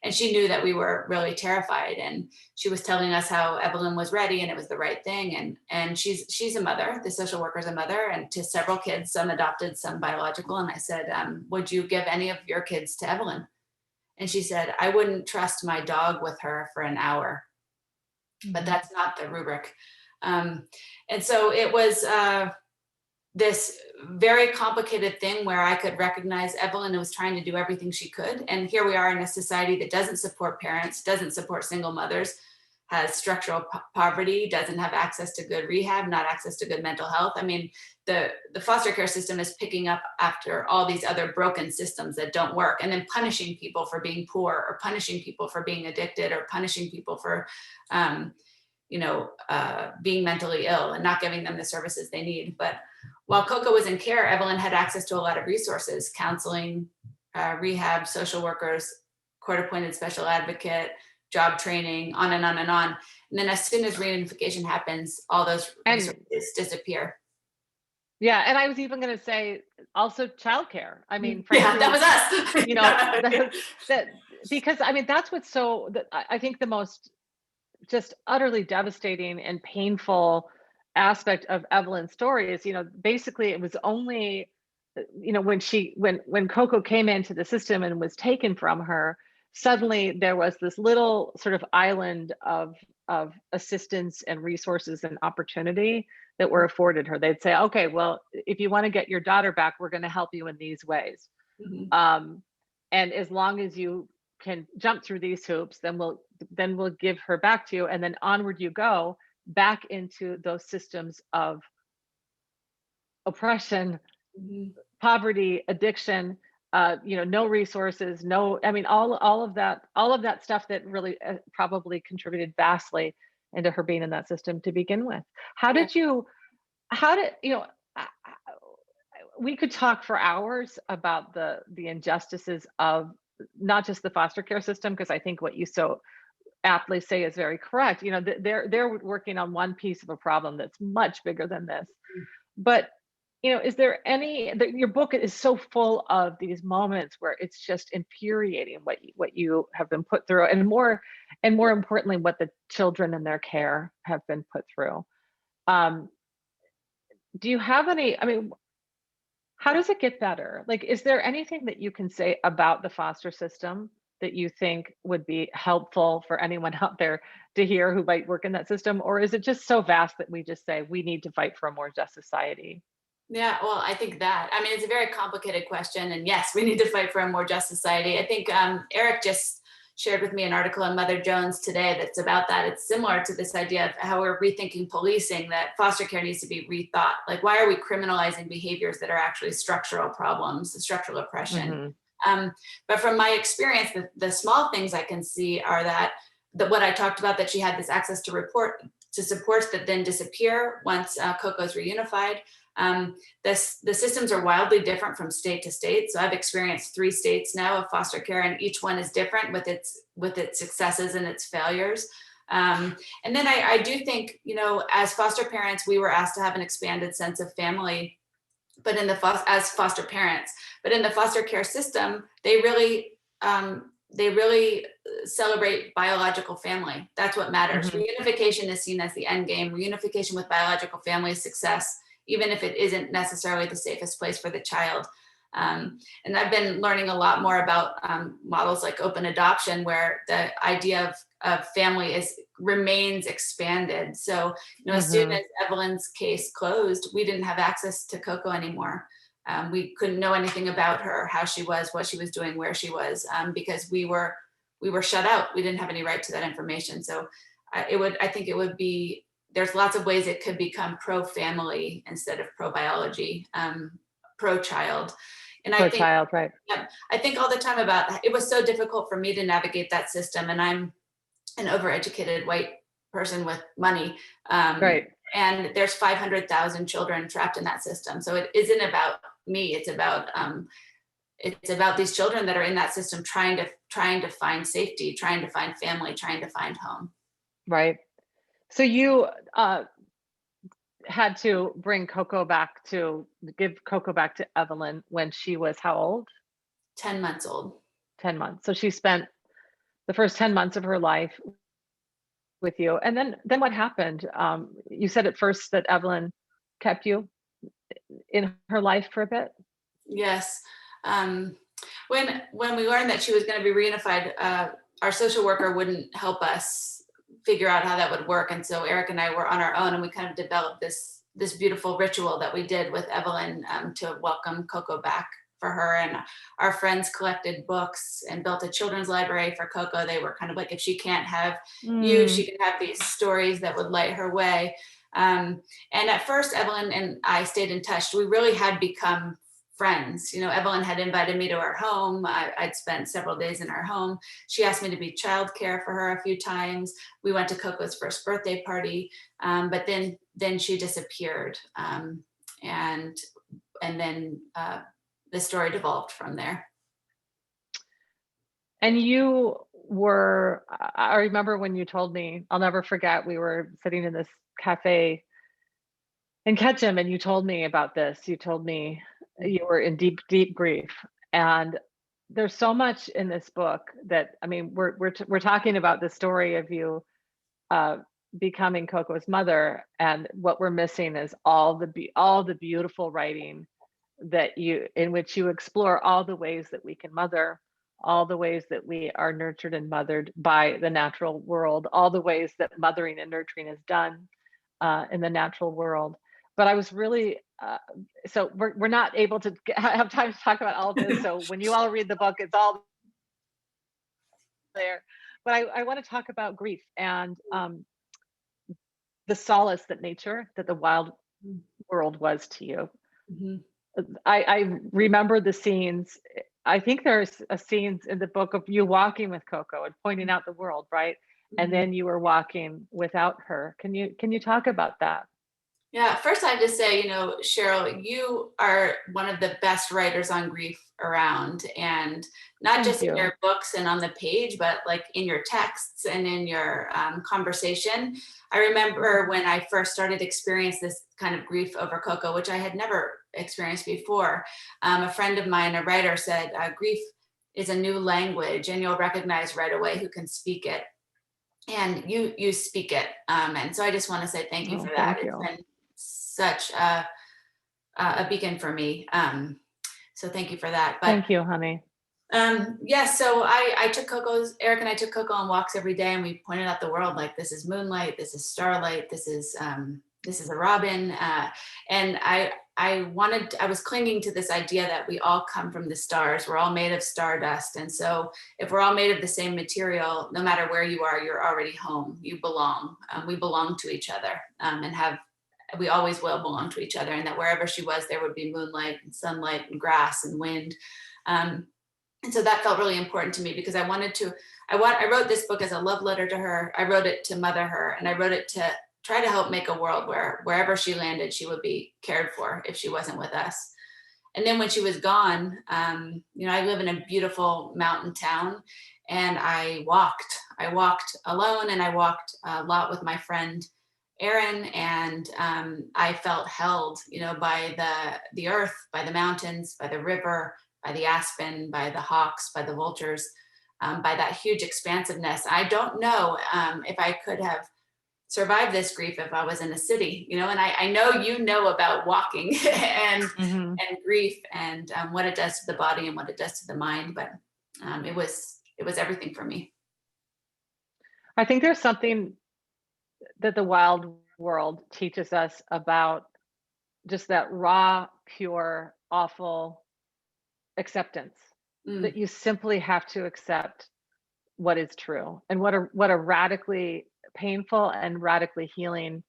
And she knew that we were really terrified. And she was telling us how Evelyn was ready and it was the right thing. And she's a mother. The social worker's a mother, and to several kids, some adopted, some biological. And I said, would you give any of your kids to Evelyn? And she said, I wouldn't trust my dog with her for an hour. But that's not the rubric. And so it was this very complicated thing where I could recognize Evelyn was trying to do everything she could. And here we are in a society that doesn't support parents, doesn't support single mothers, has structural poverty, doesn't have access to good rehab, not access to good mental health. I mean, the foster care system is picking up after all these other broken systems that don't work, and then punishing people for being poor, or punishing people for being addicted, or punishing people for being mentally ill and not giving them the services they need. But while Coco was in care, Evelyn had access to a lot of resources: counseling, rehab, social workers, court-appointed special advocate, job training, on and on and on. And then as soon as reunification happens, all those resources disappear. Yeah, and I was even going to say also childcare. I mean, frankly, that was us. You know, that because I mean that's what's I think the most just utterly devastating and painful aspect of Evelyn's story is, you know, basically it was only, you know, when Coco came into the system and was taken from her, suddenly there was this little sort of island of assistance and resources and opportunity that were afforded her. They'd say, okay, well, if you want to get your daughter back, we're going to help you in these ways. And as long as you can jump through these hoops, then we'll give her back to you, and then onward you go back into those systems of oppression, Mhm. poverty, addiction, no resources, I mean, all of that stuff that really probably contributed vastly into her being in that system to begin with. How Yeah. did you, how did, you know, I- I- we could talk for hours about the injustices of not just the foster care system, because I think what you so aptly say is very correct. They're working on one piece of a problem that's much bigger than this. But is there your book is so full of these moments where it's just infuriating what you have been put through, and more importantly, what the children in their care have been put through. Um, do you have any? I mean, how does it get better? Like, is there anything that you can say about the foster system that you think would be helpful for anyone out there to hear who might work in that system? Or is it just so vast that we just say we need to fight for a more just society? Yeah, well, I think that, I mean, it's a very complicated question. And yes, we need to fight for a more just society. I think Eric just shared with me an article on Mother Jones today that's about that. It's similar to this idea of how we're rethinking policing, that foster care needs to be rethought. Like, why are we criminalizing behaviors that are actually structural problems, structural oppression? Hmm. But from my experience, the small things I can see are that what I talked about, that she had this access to supports that then disappear once Coco's reunified. The systems are wildly different from state to state. So I've experienced 3 states now of foster care, and each one is different with its successes and its failures. And then I do think, as foster parents, we were asked to have an expanded sense of family, but as foster parents, but in the foster care system, they really celebrate biological family. That's what matters. Hmm. Reunification is seen as the end game. Reunification with biological family is success, even if it isn't necessarily the safest place for the child. And I've been learning a lot more about models like open adoption, where the idea of family remains expanded. So, as soon Hmm. as Evelyn's case closed, we didn't have access to Coco anymore. We couldn't know anything about her, how she was, what she was doing, where she was, because we were shut out. We didn't have any right to that information. So I think it would be, there's lots of ways it could become pro-family instead of pro-biology, pro-child. And I Poor think, child, right? yeah, I think all the time about, it was so difficult for me to navigate that system. And I'm an overeducated white person with money. Right. And there's 500,000 children trapped in that system. So it isn't about me. It's about these children that are in that system trying to find safety, trying to find family, trying to find home. Right. So you had to give Coco back to Evelyn when she was how old? 10 months old. 10 months. So she spent the first 10 months of her life with you. And then what happened? You said at first that Evelyn kept you in her life for a bit. Yes. When we learned that she was going to be reunified, our social worker wouldn't help us figure out how that would work. And so Eric and I were on our own, and we kind of developed this beautiful ritual that we did with Evelyn to welcome Coco back for her. And our friends collected books and built a children's library for Coco. They were kind of like, if she can't have you, she can have these stories that would light her way. And at first, Evelyn and I stayed in touch. We really had become friends. Evelyn had invited me to her home. I'd spent several days in her home. She asked me to be childcare for her a few times. We went to Coco's first birthday party, but then she disappeared, and then the story devolved from there. And I remember when you told me, I'll never forget, we were sitting in this cafe in Ketchum, and you told me about this. You told me you were in deep, deep grief. And there's so much in this book that, I mean, we're talking about the story of you becoming Coco's mother, and what we're missing is all the beautiful writing in which you explore all the ways that we can mother, all the ways that we are nurtured and mothered by the natural world, all the ways that mothering and nurturing is done in the natural world. But I was really so we're not able to have time to talk about all of this. So when you all read the book, it's all there. But I want to talk about grief and the solace that the wild world was to you. Mhm. I remember the scenes. I think there's a scenes in the book of you walking with Coco and pointing out the world, right? And Mhm. then you were walking without her. Can you talk about that? Yeah, first I have to say, Cheryl, you are one of the best writers on grief around, and not Thank just in you. your books and on the page, but like in your texts and in your conversation. I remember when I first started experience this kind of grief over Coco, which I had never experienced before. A friend of mine, a writer, said, "Grief is a new language, and you'll recognize right away who can speak it." And you speak it, and so I just want to say thank you Oh, for that. thank It's you. been such a beacon for me. So thank you for that. But Thank you, honey. yeah, so Eric and I took Coco on walks every day, and we pointed out the world like, this is moonlight, this is starlight, this is a robin, and I was clinging to this idea that we all come from the stars. We're all made of stardust, and so if we're all made of the same material, no matter where you are, you're already home. You belong. We belong to each other, we always will belong to each other, and that wherever she was, there would be moonlight and sunlight and grass and wind. And so that felt really important to me, because I wrote this book as a love letter to her. I wrote it to mother her, and I wrote it to try to help make a world where wherever she landed, she would be cared for if she wasn't with us. And then when she was gone, I live in a beautiful mountain town, and I walked alone, and I walked a lot with my friend Erin, and I felt held, by the earth, by the mountains, by the river, by the aspen, by the hawks, by the vultures, by that huge expansiveness. I don't know if I could have survived this grief if I was in a city, and I know about walking and Hmm. grief, and what it does to the body and what it does to the mind. But it was everything for me. I think there's something that the wild world teaches us about just that raw, pure, awful acceptance, Mm, that you simply have to accept what is true, and what a radically painful and radically healing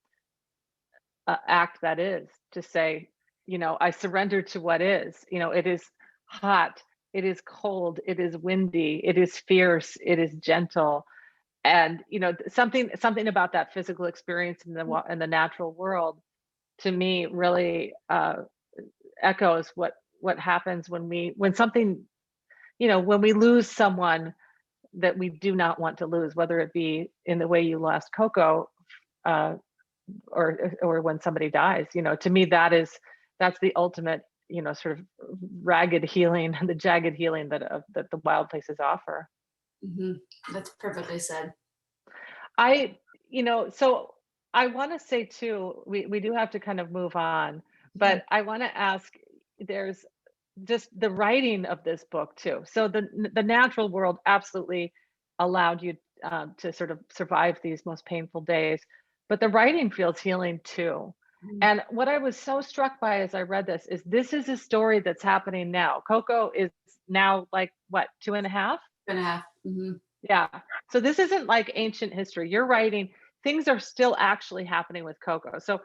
act that is, to say, I surrender to what is. It is hot, it is cold, it is windy, it is fierce, it is gentle. And something about that physical experience in the natural world, to me, really echoes what happens when something, when we lose someone that we do not want to lose, whether it be in the way you lost Coco, uh, or when somebody dies. To me, that's the ultimate, sort of ragged healing, the jagged healing that the wild places offer. mhm. That's perfectly said. I, so I want to say too, we do have to kind of move on, Mhm. but I want to ask, there's just the writing of this book too. So the natural world absolutely allowed you to sort of survive these most painful days, but the writing feels healing too. Mhm. And what I was so struck by as I read this is a story that's happening now. Coco is now like what, 2.5? Gonna have. Mhm. Yeah. So this isn't like ancient history. You're writing, things are still actually happening with Coco. So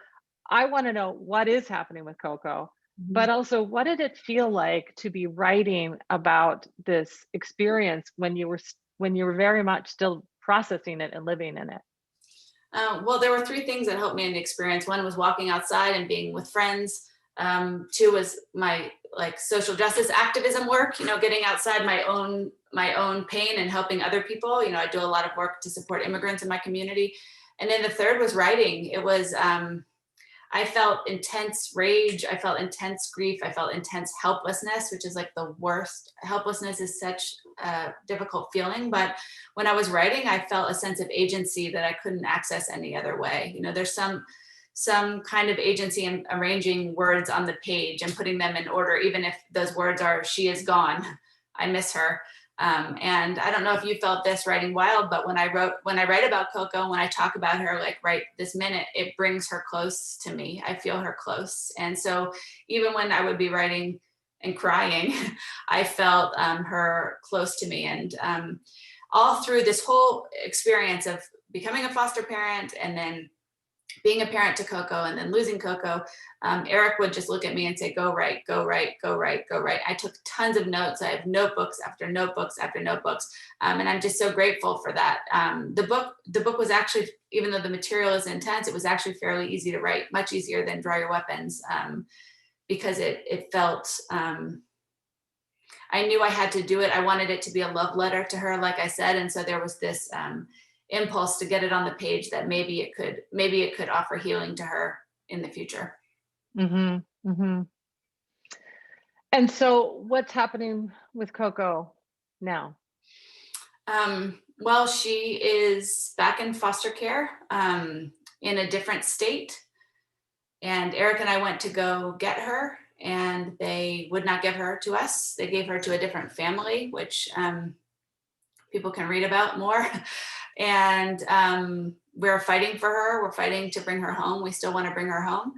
I want to know what is happening with Coco, Mhm. but also what did it feel like to be writing about this experience when you were very much still processing it and living in it? Well, there were three things that helped me in the experience. One was walking outside and being with friends. Two was my like social justice activism work. Getting outside my own pain and helping other people. I do a lot of work to support immigrants in my community. And then the third was writing. It was I felt intense rage. I felt intense grief. I felt intense helplessness, which is like the worst. Helplessness is such a difficult feeling. But when I was writing, I felt a sense of agency that I couldn't access any other way. There's some kind of agency in arranging words on the page and putting them in order, even if those words are "she is gone," "I miss her." And I don't know if you felt this writing Wild, but when I write about Coco, when I talk about her, like right this minute, it brings her close to me. I feel her close. And so even when I would be writing and crying, I felt her close to me. And all through this whole experience of becoming a foster parent and then being a parent to Coco and then losing Coco, Eric would just look at me and say, go right, go right, go right, go right. I took tons of notes. I have notebooks after notebooks after notebooks. And I'm just so grateful for that. The book was actually, even though the material is intense, it was actually fairly easy to write, much easier than Draw Your Weapons, because it felt, I knew I had to do it. I wanted it to be a love letter to her, like I said. And so there was this impulse to get it on the page that maybe it could offer healing to her in the future. Mm-hmm. Mm-hmm. And so what's happening with Coco now? Well, she is back in foster care in a different state. And Eric and I went to go get her, and they would not give her to us. They gave her to a different family, which people can read about more. And we're fighting for her. We're fighting to bring her home. We still want to bring her home.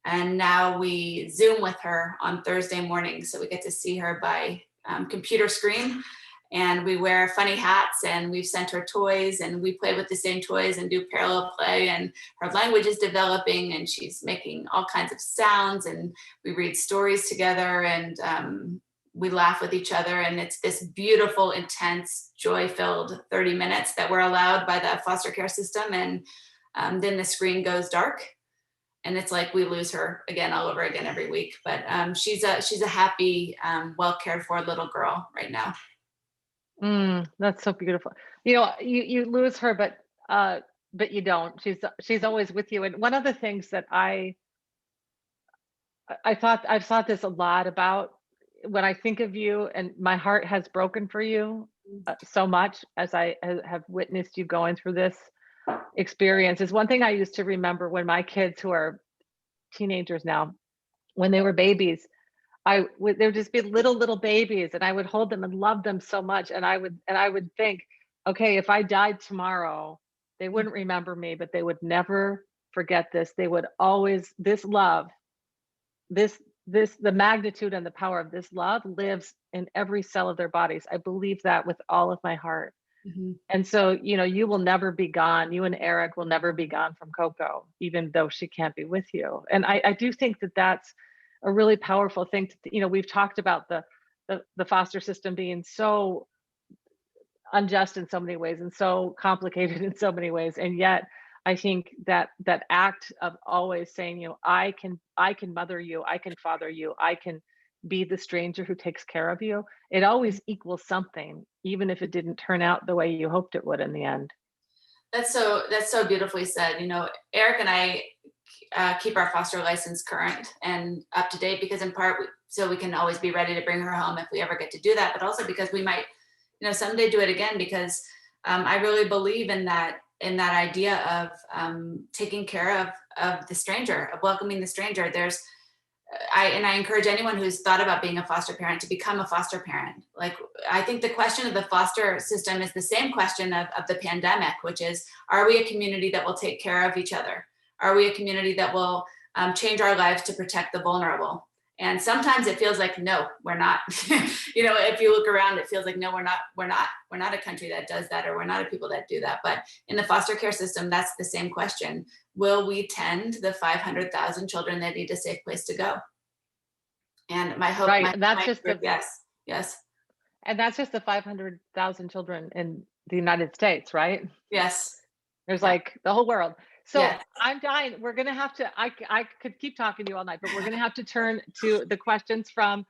And now we Zoom with her on Thursday mornings. So we get to see her by computer screen. And we wear funny hats, and we've sent her toys, and we play with the same toys and do parallel play. And her language is developing, and she's making all kinds of sounds, and we read stories together, and we laugh with each other. And it's this beautiful, intense, joy-filled 30 minutes that we're allowed by the foster care system. And then the screen goes dark, and it's like we lose her again all over again every week. But she's a happy, well cared for little girl right now. That's so beautiful. You know, you lose her, but you don't. She's always with you. And one of the things that I've thought this a lot about when I think of you, and my heart has broken for you so much as I have witnessed you going through this experience, is one thing I used to remember when my kids, who are teenagers now, when they were babies, they would just be little babies, and I would hold them and love them so much. And I would think, okay, if I died tomorrow, they wouldn't remember me, but they would never forget this. They would always, this love, the magnitude and the power of this love lives in every cell of their bodies. I believe that with all of my heart. Mm-hmm. And so, you know, you will never be gone. You and Eric will never be gone from Coco, even though she can't be with you. And I do think that that's a really powerful thing to, you know, we've talked about the foster system being so unjust in so many ways and so complicated in so many ways. And yet I think that act of always saying, you know, I can mother you, I can father you, I can be the stranger who takes care of you. It always equals something, even if it didn't turn out the way you hoped it would in the end. That's so beautifully said. You know, Eric and I keep our foster license current and up to date, because in part, so we can always be ready to bring her home if we ever get to do that, but also because we might, you know, someday do it again, because I really believe in that idea of taking care of the stranger, of welcoming the stranger. I encourage anyone who's thought about being a foster parent to become a foster parent. Like, I think the question of the foster system is the same question of the pandemic, which is, are we a community that will take care of each other? Are we a community that will change our lives to protect the vulnerable? And sometimes it feels like, no, we're not. You know, if you look around, it feels like, no, we're not a country that does that, or we're not a people that do that. But in the foster care system, that's the same question. Will we tend the 500,000 children that need a safe place to go? And my hope, Right. And that's just yes. And that's just the 500,000 children in the United States, right? Yes. There's like the whole world. So yes. I'm dying. We're going to have to, I could keep talking to you all night, but we're going to have to turn to the questions from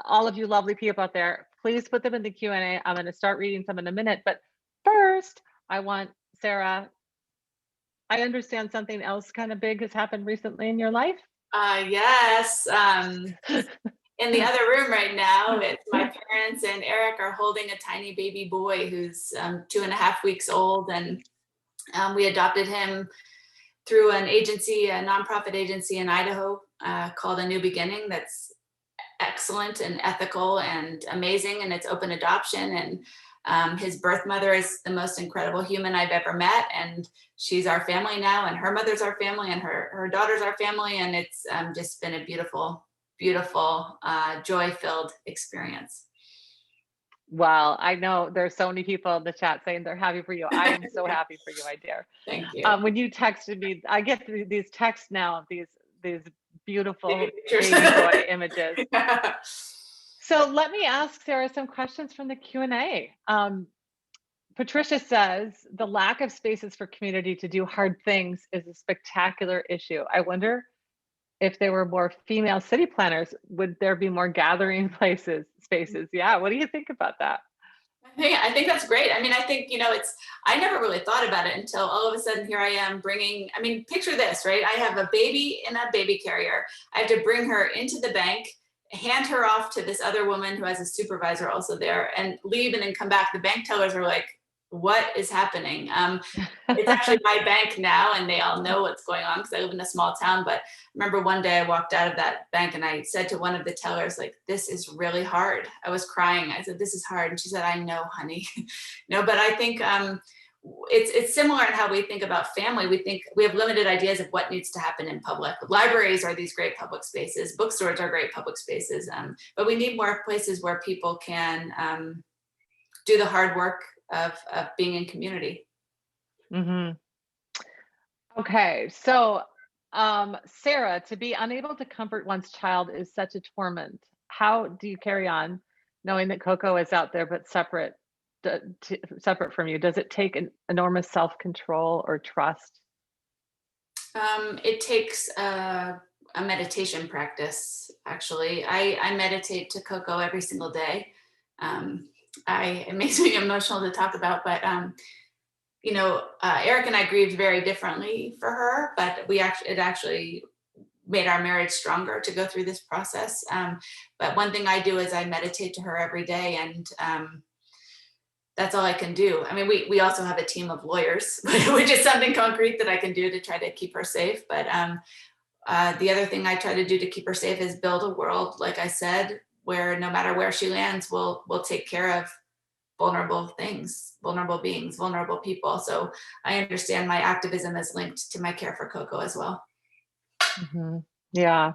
all of you lovely people out there. Please put them in the Q&A. I'm going to start reading some in a minute, but first I want Sarah, I understand something else kind of big has happened recently in your life. Yes. In the other room right now, it's my parents and Eric are holding a tiny baby boy who's 2.5 weeks old. And we adopted him through an agency, a nonprofit agency in Idaho called A New Beginning. That's excellent and ethical and amazing. And it's open adoption. And his birth mother is the most incredible human I've ever met. And she's our family now, and her mother's our family, and her daughter's our family. And it's just been a beautiful, joy-filled experience. Well, I know there's so many people in the chat saying they're happy for you. I am so happy for you, my dear. Thank you. When you texted me, I get these texts now of these beautiful Pictures. baby boy images. So let me ask Sarah some questions from the Q&A. Patricia says, the lack of spaces for community to do hard things is a spectacular issue. I wonder if there were more female city planners, would there be more gathering spaces? Yeah, what do you think about that? I think that's great. I mean, I think, I never really thought about it until all of a sudden here I am bringing, I mean, picture this, right? I have a baby in a baby carrier. I have to bring her into the bank, hand her off to this other woman who has a supervisor also there, and leave and then come back. The bank tellers are like, what is happening? It's actually my bank now, and they all know what's going on because I live in a small town. But I remember one day I walked out of that bank and I said to one of the tellers, like, this is really hard. I was crying. I said, this is hard. And she said, I know, honey. No, but I think it's similar in how we think about family. We think we have limited ideas of what needs to happen in public. Libraries are these great public spaces. Bookstores are great public spaces. But we need more places where people can do the hard work of being in community. Mm-hmm. Okay, so Sarah, to be unable to comfort one's child is such a torment. How do you carry on knowing that Coco is out there but separate from you? Does it take an enormous self-control or trust? It takes a meditation practice, actually. I meditate to Coco every single day. It makes me emotional to talk about, but Eric and I grieved very differently for her, but it actually made our marriage stronger to go through this process. But one thing I do is I meditate to her every day, and that's all I can do. I mean, we also have a team of lawyers, which is something concrete that I can do to try to keep her safe. But the other thing I try to do to keep her safe is build a world, like I said, where no matter where she lands, we'll take care of vulnerable things, vulnerable beings, vulnerable people. So I understand my activism is linked to my care for Coco as well. Mm-hmm. Yeah.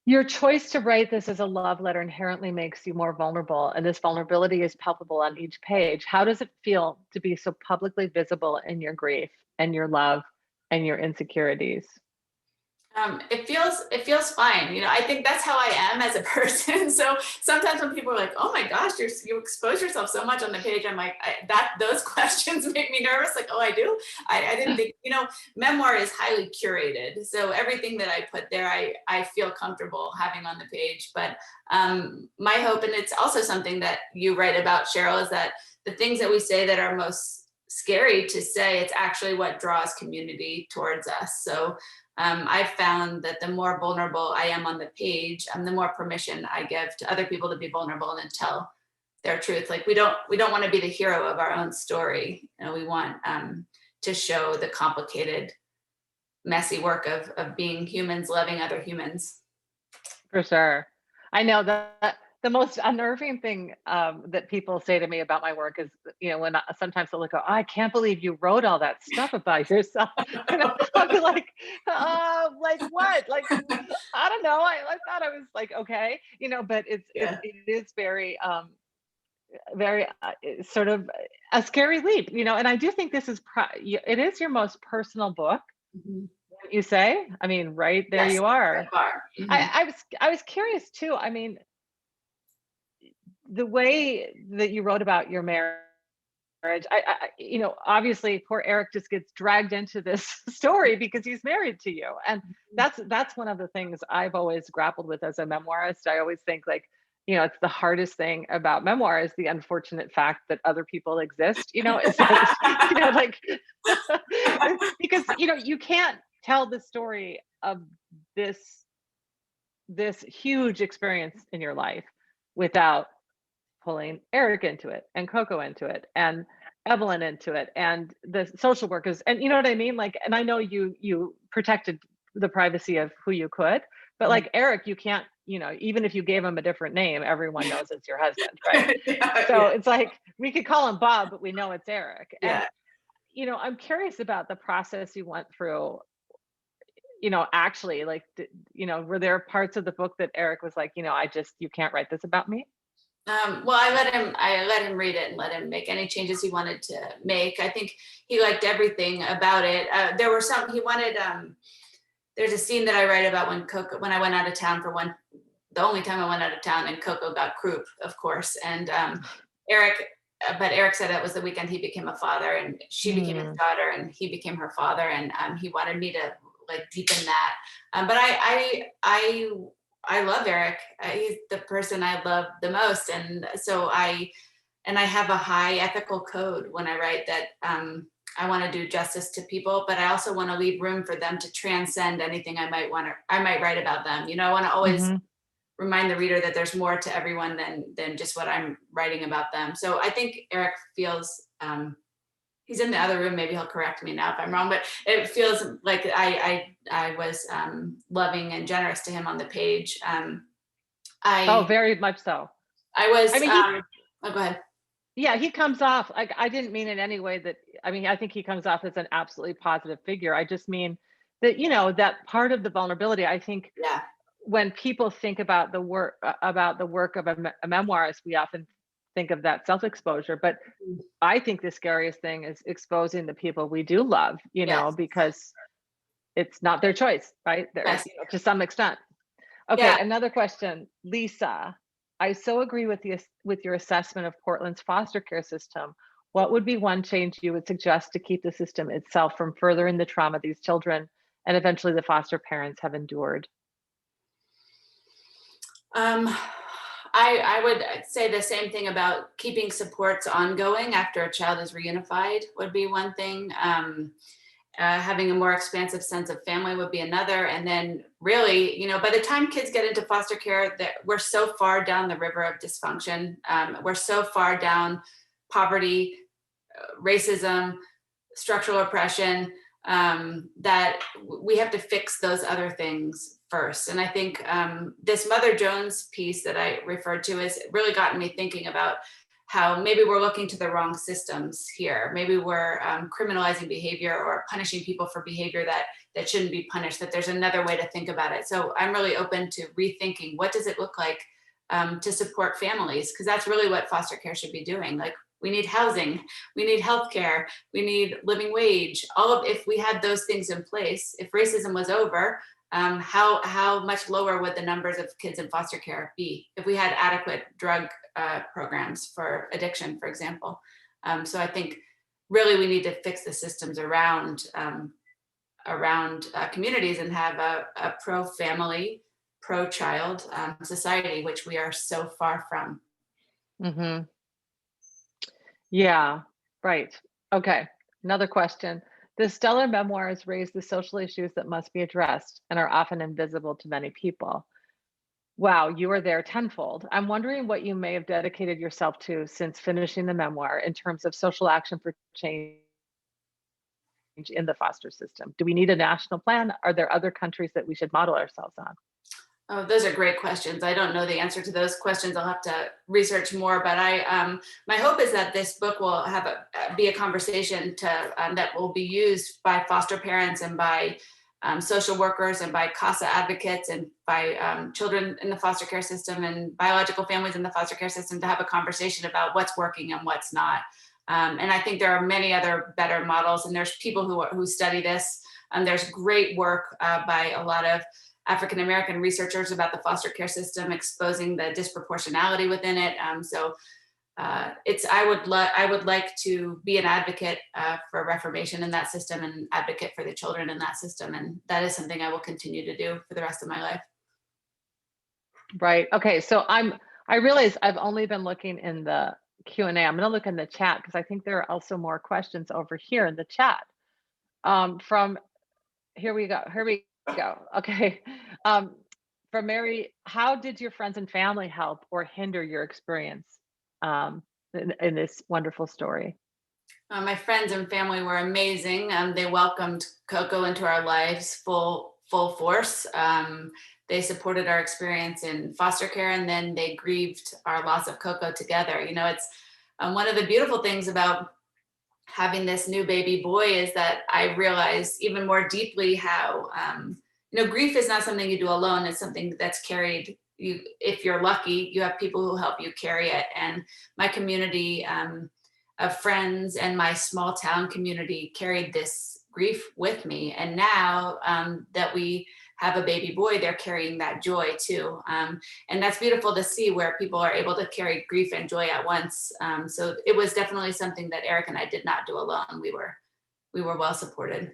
Your choice to write this as a love letter inherently makes you more vulnerable, and this vulnerability is palpable on each page. How does it feel to be so publicly visible in your grief and your love and your insecurities? It feels fine. I think that's how I am as a person. So sometimes when people are like, "Oh my gosh, you expose yourself so much on the page," I'm like, those questions make me nervous. Like, oh, I do. I didn't think. Memoir is highly curated, so everything that I put there, I feel comfortable having on the page. But my hope, and it's also something that you write about, Cheryl, is that the things that we say that are most scary to say, it's actually what draws community towards us. So I've found that the more vulnerable I am on the page, the more permission I give to other people to be vulnerable and tell their truth. Like we don't want to be the hero of our own story. We want to show the complicated, messy work of being humans, loving other humans. For sure. I know that the most unnerving thing that people say to me about my work is, when sometimes they'll go, oh, I can't believe you wrote all that stuff about yourself. And I'll be like what? Like, I don't know. I thought I was like, okay, but it is very, very sort of a scary leap, and I do think this is, it is your most personal book. Mm-hmm. You say, I mean, right there, yes, you are. Mm-hmm. I was curious too. I mean, the way that you wrote about your marriage, I obviously poor Eric just gets dragged into this story because he's married to you. And that's one of the things I've always grappled with as a memoirist. I always think like, it's the hardest thing about memoir is the unfortunate fact that other people exist, it's like, because, you can't tell the story of this huge experience in your life without pulling Eric into it and Coco into it and Evelyn into it and the social workers. And you know what I mean? Like, and I know you protected the privacy of who you could, but like Eric, you can't, even if you gave him a different name, everyone knows it's your husband, right? So it's like, we could call him Bob, but we know it's Eric. And, I'm curious about the process you went through, actually, like, were there parts of the book that Eric was like, you can't write this about me? Well, I let him read it and let him make any changes he wanted to make. I think he liked everything about it. There were some, he wanted, there's a scene that I write about when I went out of town the only time I went out of town, and Coco got croup, of course. And Eric said that was the weekend he became a father, and she became his daughter, and he became her father. And he wanted me to like deepen that. But I love Eric. He's the person I love the most. And so I have a high ethical code when I write that I want to do justice to people, but I also want to leave room for them to transcend anything I might write about them. I want to always remind the reader that there's more to everyone than just what I'm writing about them. So I think Eric feels, he's in the other room, maybe he'll correct me now if I'm wrong, but it feels like I was loving and generous to him on the page. Oh, very much so. I was, I mean, oh, go ahead. Yeah, he comes off, like, I didn't mean in any way that, I mean, I think he comes off as an absolutely positive figure. I just mean that, that part of the vulnerability, I think Yeah. when people think about the work of a memoirist, we often think of that self-exposure, but I think the scariest thing is exposing the people we do love, Yes. because it's not their choice, right? Yes. To some extent. Okay, Yeah. Another question, Lisa. I so agree with your assessment of Portland's foster care system. What would be one change you would suggest to keep the system itself from furthering the trauma these children and eventually the foster parents have endured? I would say the same thing about keeping supports ongoing after a child is reunified would be one thing. Having a more expansive sense of family would be another. And then really, by the time kids get into foster care, that we're so far down the river of dysfunction. We're so far down poverty, racism, structural oppression, that we have to fix those other things first. And I think this Mother Jones piece that I referred to has really gotten me thinking about how maybe we're looking to the wrong systems here. Maybe we're criminalizing behavior or punishing people for behavior that shouldn't be punished, that there's another way to think about it. So I'm really open to rethinking, what does it look like to support families? Because that's really what foster care should be doing. Like, we need housing, we need healthcare, we need living wage. If we had those things in place, if racism was over, how much lower would the numbers of kids in foster care be if we had adequate drug programs for addiction, for example? So I think really we need to fix the systems around communities and have a pro-family, pro-child society, which we are so far from. Mm-hmm. Yeah, right. Okay, another question. The stellar memoirs raise the social issues that must be addressed and are often invisible to many people. Wow, you are there tenfold. I'm wondering what you may have dedicated yourself to since finishing the memoir in terms of social action for change in the foster system. Do we need a national plan? Are there other countries that we should model ourselves on? Oh, those are great questions. I don't know the answer to those questions. I'll have to research more, but my hope is that this book will be a conversation that will be used by foster parents and by social workers and by CASA advocates and by children in the foster care system and biological families in the foster care system to have a conversation about what's working and what's not. And I think there are many other better models, and there's people who study this. There's great work by a lot of African-American researchers about the foster care system, exposing the disproportionality within it. I would like to be an advocate for reformation in that system and advocate for the children in that system. And that is something I will continue to do for the rest of my life. Right. Okay. So I realize I've only been looking in the Q&A. I'm going to look in the chat because I think there are also more questions over here in the chat. Here we go. Okay. From Mary, how did your friends and family help or hinder your experience in this wonderful story? My friends and family were amazing. They welcomed Coco into our lives full force. They supported our experience in foster care, and then they grieved our loss of Coco together. It's one of the beautiful things about having this new baby boy is that I realized even more deeply how, grief is not something you do alone. It's something that's carried if you're lucky, you have people who help you carry it. And my community of friends and my small town community carried this grief with me. And now that we have a baby boy, they're carrying that joy too. And that's beautiful to see, where people are able to carry grief and joy at once. So it was definitely something that Eric and I did not do alone. We were well supported.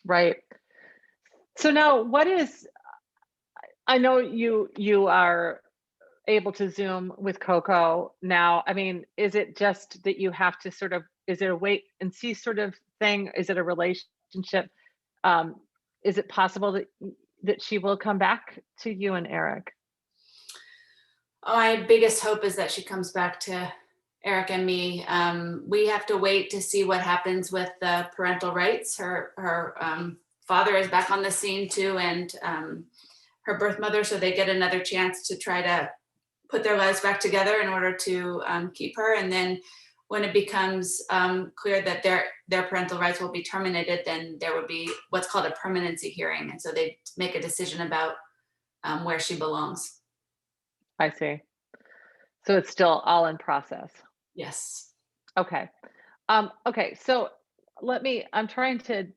Right. So now I know you are able to Zoom with Coco now. I mean, is it just that you have to sort of, is it a wait and see sort of thing? Is it a relationship? Is it possible that she will come back to you and Eric? My biggest hope is that she comes back to Eric and me. We have to wait to see what happens with the parental rights. Her father is back on the scene too, and her birth mother, so they get another chance to try to put their lives back together in order to keep her. And then when it becomes clear that their parental rights will be terminated, then there would be what's called a permanency hearing. And so they make a decision about where she belongs. I see. So it's still all in process. Yes. Okay. Okay. So I'm trying to,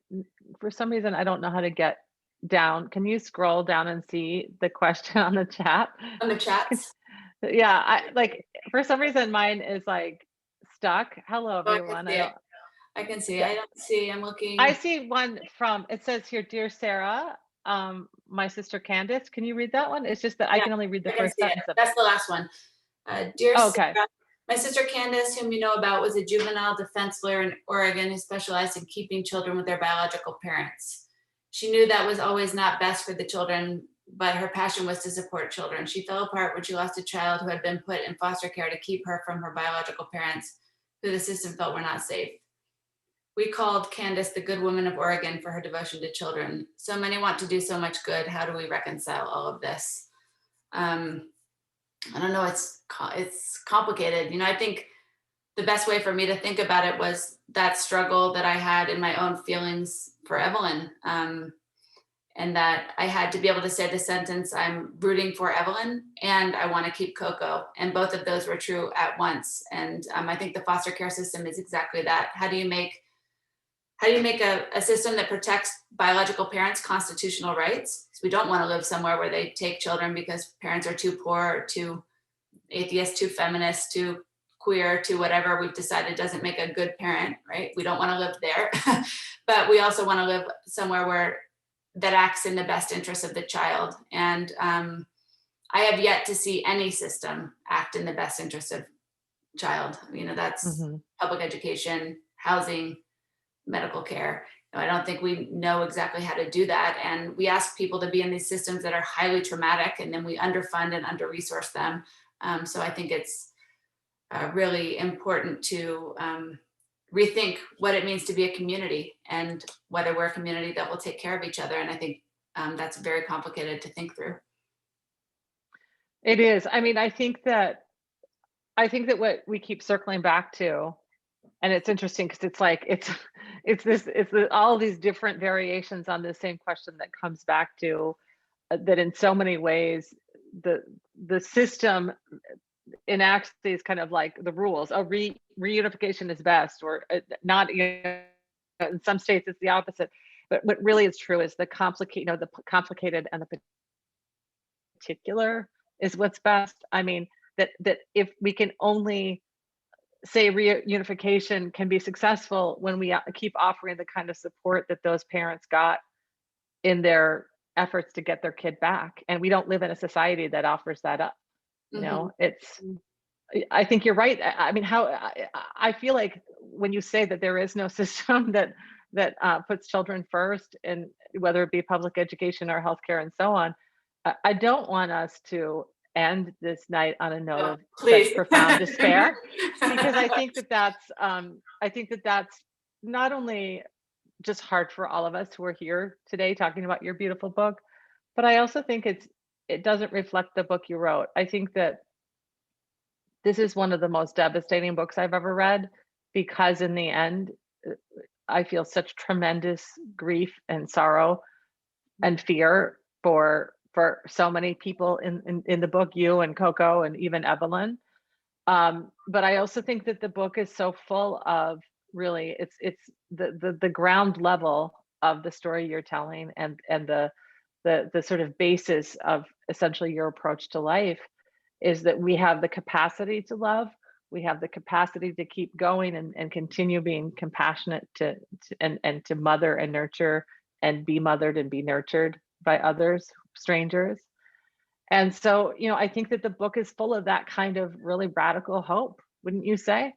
for some reason, I don't know how to get down. Can you scroll down and see the question on the chat? On the chats? Yeah. For some reason, mine is like stuck. Hello, everyone. I can see. I don't see. I'm looking. I see one it says here, "Dear Sarah, my sister Candace." Can you read that one? It's just that I can only read the first sentence of it. That's the last one. Dear Okay. Sarah, my sister Candace, whom you know about, was a juvenile defense lawyer in Oregon who specialized in keeping children with their biological parents. She knew that was always not best for the children, but her passion was to support children. She fell apart when she lost a child who had been put in foster care to keep her from her biological parents, who the system felt were not safe. We called Candace the good woman of Oregon for her devotion to children. So many want to do so much good. How do we reconcile all of this? I don't know. It's complicated. I think the best way for me to think about it was that struggle that I had in my own feelings for Evelyn. And that I had to be able to say the sentence, I'm rooting for Evelyn and I want to keep Coco. And both of those were true at once. And I think the foster care system is exactly that. How do you make a system that protects biological parents' constitutional rights? Because we don't want to live somewhere where they take children because parents are too poor, or too atheist, too feminist, too queer, too whatever we've decided doesn't make a good parent, right? We don't want to live there. But we also want to live somewhere that acts in the best interest of the child. And I have yet to see any system act in the best interest of child. That's public education, housing, medical care. I don't think we know exactly how to do that. And we ask people to be in these systems that are highly traumatic, and then we underfund and under-resource them. So I think it's really important to rethink what it means to be a community and whether we're a community that will take care of each other. And I think that's very complicated to think through. It is. I mean, I think that what we keep circling back to, and it's interesting because it's like all of these different variations on the same question that comes back to that in so many ways the system enacts these kind of like the rules. Reunification is best, or not. In some states it's the opposite. But what really is true is the complicated and the particular is what's best. I mean, that if we can only say reunification can be successful when we keep offering the kind of support that those parents got in their efforts to get their kid back. And we don't live in a society that offers that up. I think you're right. I mean, I feel like when you say that there is no system that puts children first, and whether it be public education or healthcare and so on, I don't want us to end this night on a note of such profound despair, because I think that that's not only just hard for all of us who are here today talking about your beautiful book, but I also think it doesn't reflect the book you wrote. I think that this is one of the most devastating books I've ever read, because in the end, I feel such tremendous grief and sorrow and fear for for so many people in the book, you and Coco and even Evelyn. But I also think that the book is so full of really it's the ground level of the story you're telling, and the sort of basis of essentially your approach to life is that we have the capacity to love, we have the capacity to keep going and continue being compassionate and to mother and nurture and be mothered and be nurtured by others, strangers. And so, I think that the book is full of that kind of really radical hope, wouldn't you say?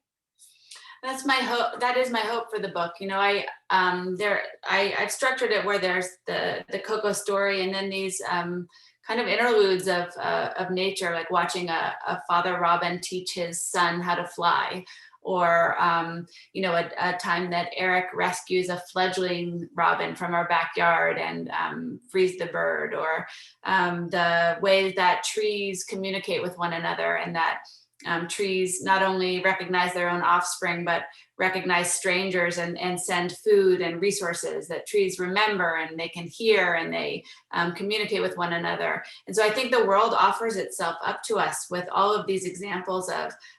That's my hope. That is my hope for the book. I've structured it where there's the Coco story, and then these kind of interludes of nature, like watching a father robin teach his son how to fly, or a time that Eric rescues a fledgling robin from our backyard and frees the bird, or the way that trees communicate with one another, and that trees not only recognize their own offspring, but recognize strangers and send food and resources, that trees remember and they can hear and they communicate with one another. And so I think the world offers itself up to us with all of these examples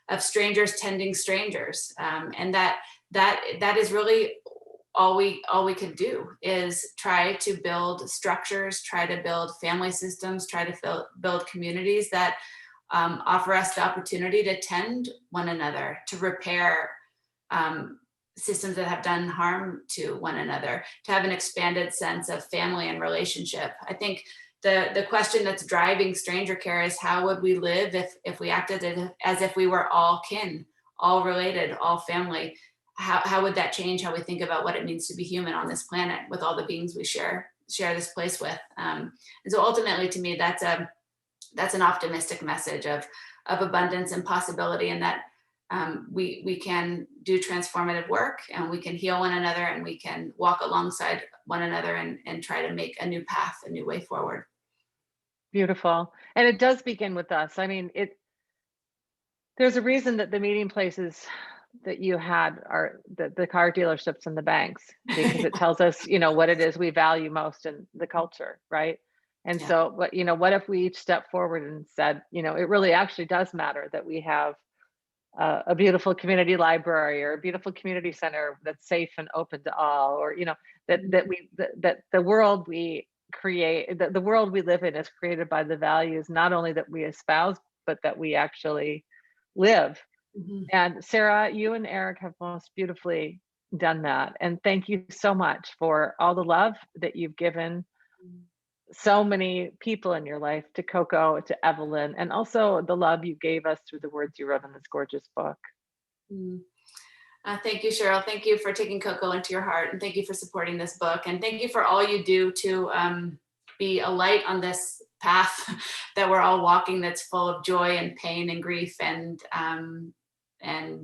of strangers tending strangers. And that is really all we can do, is try to build structures, try to build family systems, try to build communities that offer us the opportunity to tend one another, to repair systems that have done harm to one another, to have an expanded sense of family and relationship. I think the question that's driving stranger care is, how would we live if we acted as if we were all kin, all related, all family? How would that change how we think about what it means to be human on this planet with all the beings we share this place with? And so ultimately, to me, that's an optimistic message of abundance and possibility, and that we can do transformative work, and we can heal one another, and we can walk alongside one another and try to make a new path, a new way forward. Beautiful. And it does begin with us. I mean, there's a reason that the meeting places that you had are the car dealerships and the banks, because it tells us, what it is we value most in the culture, right? And Yeah. so, what if we each step forward and said, it really actually does matter that we have a beautiful community library or a beautiful community center that's safe and open to all, or that the world we create, the world we live in is created by the values not only that we espouse, but that we actually live. Mm-hmm. And Sarah, you and Eric have most beautifully done that. And thank you so much for all the love that you've given so many people in your life, to Coco, to Evelyn, and also the love you gave us through the words you wrote in this gorgeous book. Thank you, Cheryl. Thank you for taking Coco into your heart, and thank you for supporting this book, and thank you for all you do to be a light on this path that we're all walking, that's full of joy and pain and grief and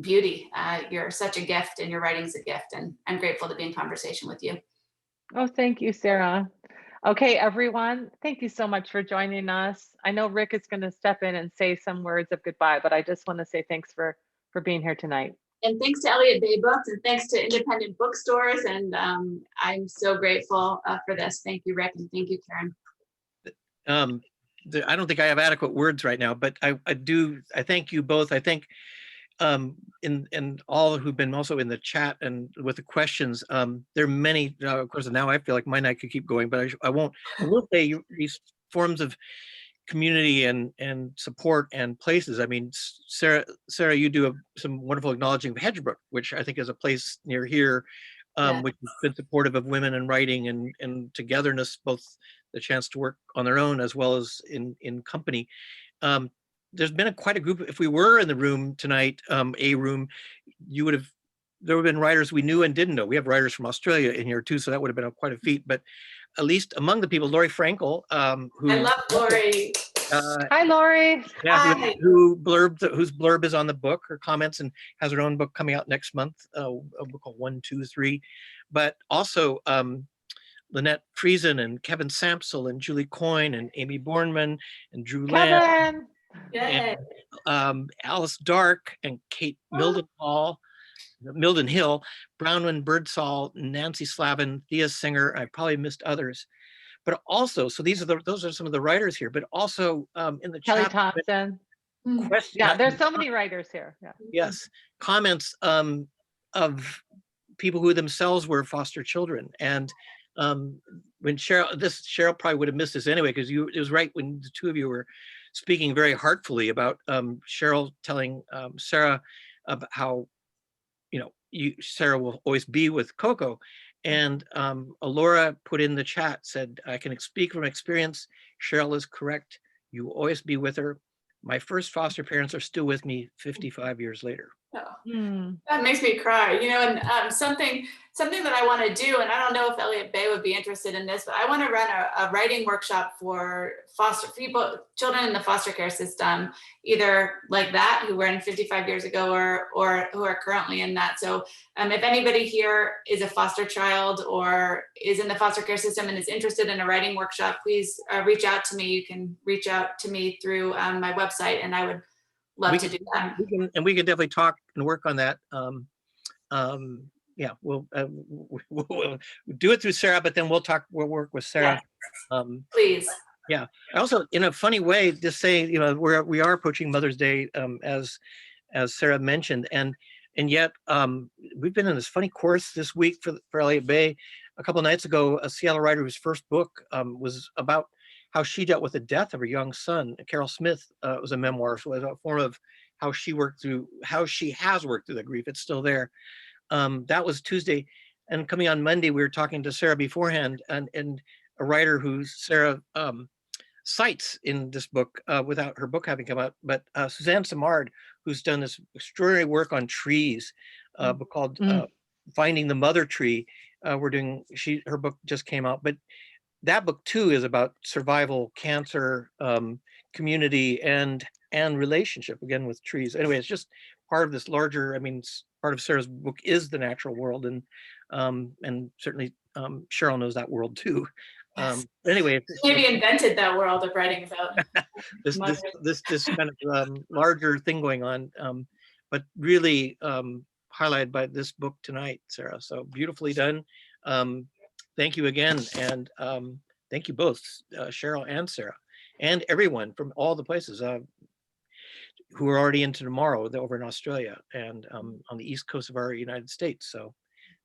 beauty. You're such a gift, and your writing's a gift, and I'm grateful to be in conversation with you. Oh, thank you, Sarah. Okay, everyone, thank you so much for joining us. I know Rick is going to step in and say some words of goodbye, but I just want to say thanks for being here tonight. And thanks to Elliott Bay Books, and thanks to independent bookstores. And I'm so grateful for this. Thank you, Rick, and thank you, Karen. I don't think I have adequate words right now, but I thank you both. I think and all who've been also in the chat and with the questions, there are many, of course, now I feel like my night could keep going, but I won't. I will say these forms of community and support and places. I mean, Sarah, you do some wonderful acknowledging of Hedgebrook, which I think is a place near here, which has been supportive of women in writing and togetherness, both the chance to work on their own as well as in company. There's been quite a group. If we were in the room tonight, there would have been writers we knew and didn't know. We have writers from Australia in here too, so that would have been quite a feat. But at least among the people, Laurie Frankel, who I love Laurie. Hi, Laurie. Hi. Whose blurb is on the book, her comments, and has her own book coming out next month, a book called 1, 2, 3. But also Lynette Friesen and Kevin Sampsell and Julie Coyne and Amy Bornman and Drew Lamb. And Alice Dark and Kate Milden Hill, Brownwin Birdsall, Nancy Slavin, Thea Singer. I probably missed others, but also, so those are some of the writers here, but also in the Kelly chat, Thompson. question, Yeah, there's so many writers here. Yeah. yes, comments of people who themselves were foster children. And when Cheryl probably would have missed this anyway, because it was right when the two of you were speaking very heartfully about Cheryl telling Sarah about how, Sarah will always be with Coco. And Alora put in the chat, said, I can speak from experience. Cheryl is correct. You will always be with her. My first foster parents are still with me 55 years later. Oh, that makes me cry, and something that I want to do, and I don't know if Elliott Bay would be interested in this, but I want to run a writing workshop for children in the foster care system, either like that, who were in 55 years ago, or who are currently in that. So if anybody here is a foster child or is in the foster care system and is interested in a writing workshop, please reach out to me. You can reach out to me through my website, and I would love to do that. We can definitely talk and work on that. Yeah, we'll do it through Sarah, but then we'll work with Sarah. Yes. Please. Yeah. I also, in a funny way, just say, we are approaching Mother's Day, as Sarah mentioned, and yet we've been in this funny course this week for Elliott Bay. A couple of nights ago, a Seattle writer whose first book was about how she dealt with the death of her young son. Carol Smith was a memoir, so it was a form of how she has worked through the grief. It's still there. That was Tuesday. And coming on Monday, we were talking to Sarah beforehand, and a writer who Sarah cites in this book without her book having come out, but Suzanne Simard, who's done this extraordinary work on trees, book called Finding the Mother Tree. Her book just came out, but that book too is about survival, cancer, community, and relationship, again with trees. Anyway, it's just part of this larger, part of Sarah's book is the natural world, and certainly Cheryl knows that world too. Anyway, maybe invented that world of writing about this kind of larger thing going on, but really highlighted by this book tonight, Sarah. So beautifully done. Thank you again, and thank you both, Cheryl and Sarah, and everyone from all the places who are already into tomorrow. They're over in Australia and on the east coast of our United States. So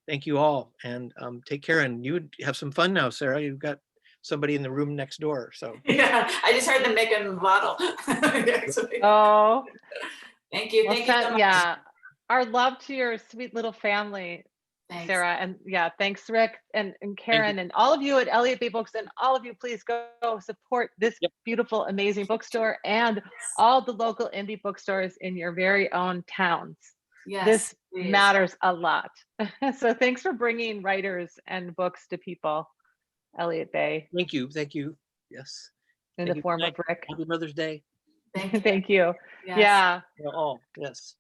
thank you all, and take care. And you have some fun now, Sarah. You've got somebody in the room next door. So yeah, I just heard them making a bottle. Oh, thank you. Well, thank you so much. Yeah, our love to your sweet little family. Thanks. Sarah, and yeah, thanks Rick and Karen and all of you at Elliott Bay Books, and all of you, please go support this beautiful, amazing bookstore and all the local indie bookstores in your very own towns. Yes, this matters a lot. So thanks for bringing writers and books to people, Elliott Bay. Thank you. Yes. In the form of Rick. Happy Mother's Day. Thank you. Thank you. Yes. Yeah. Oh, yes.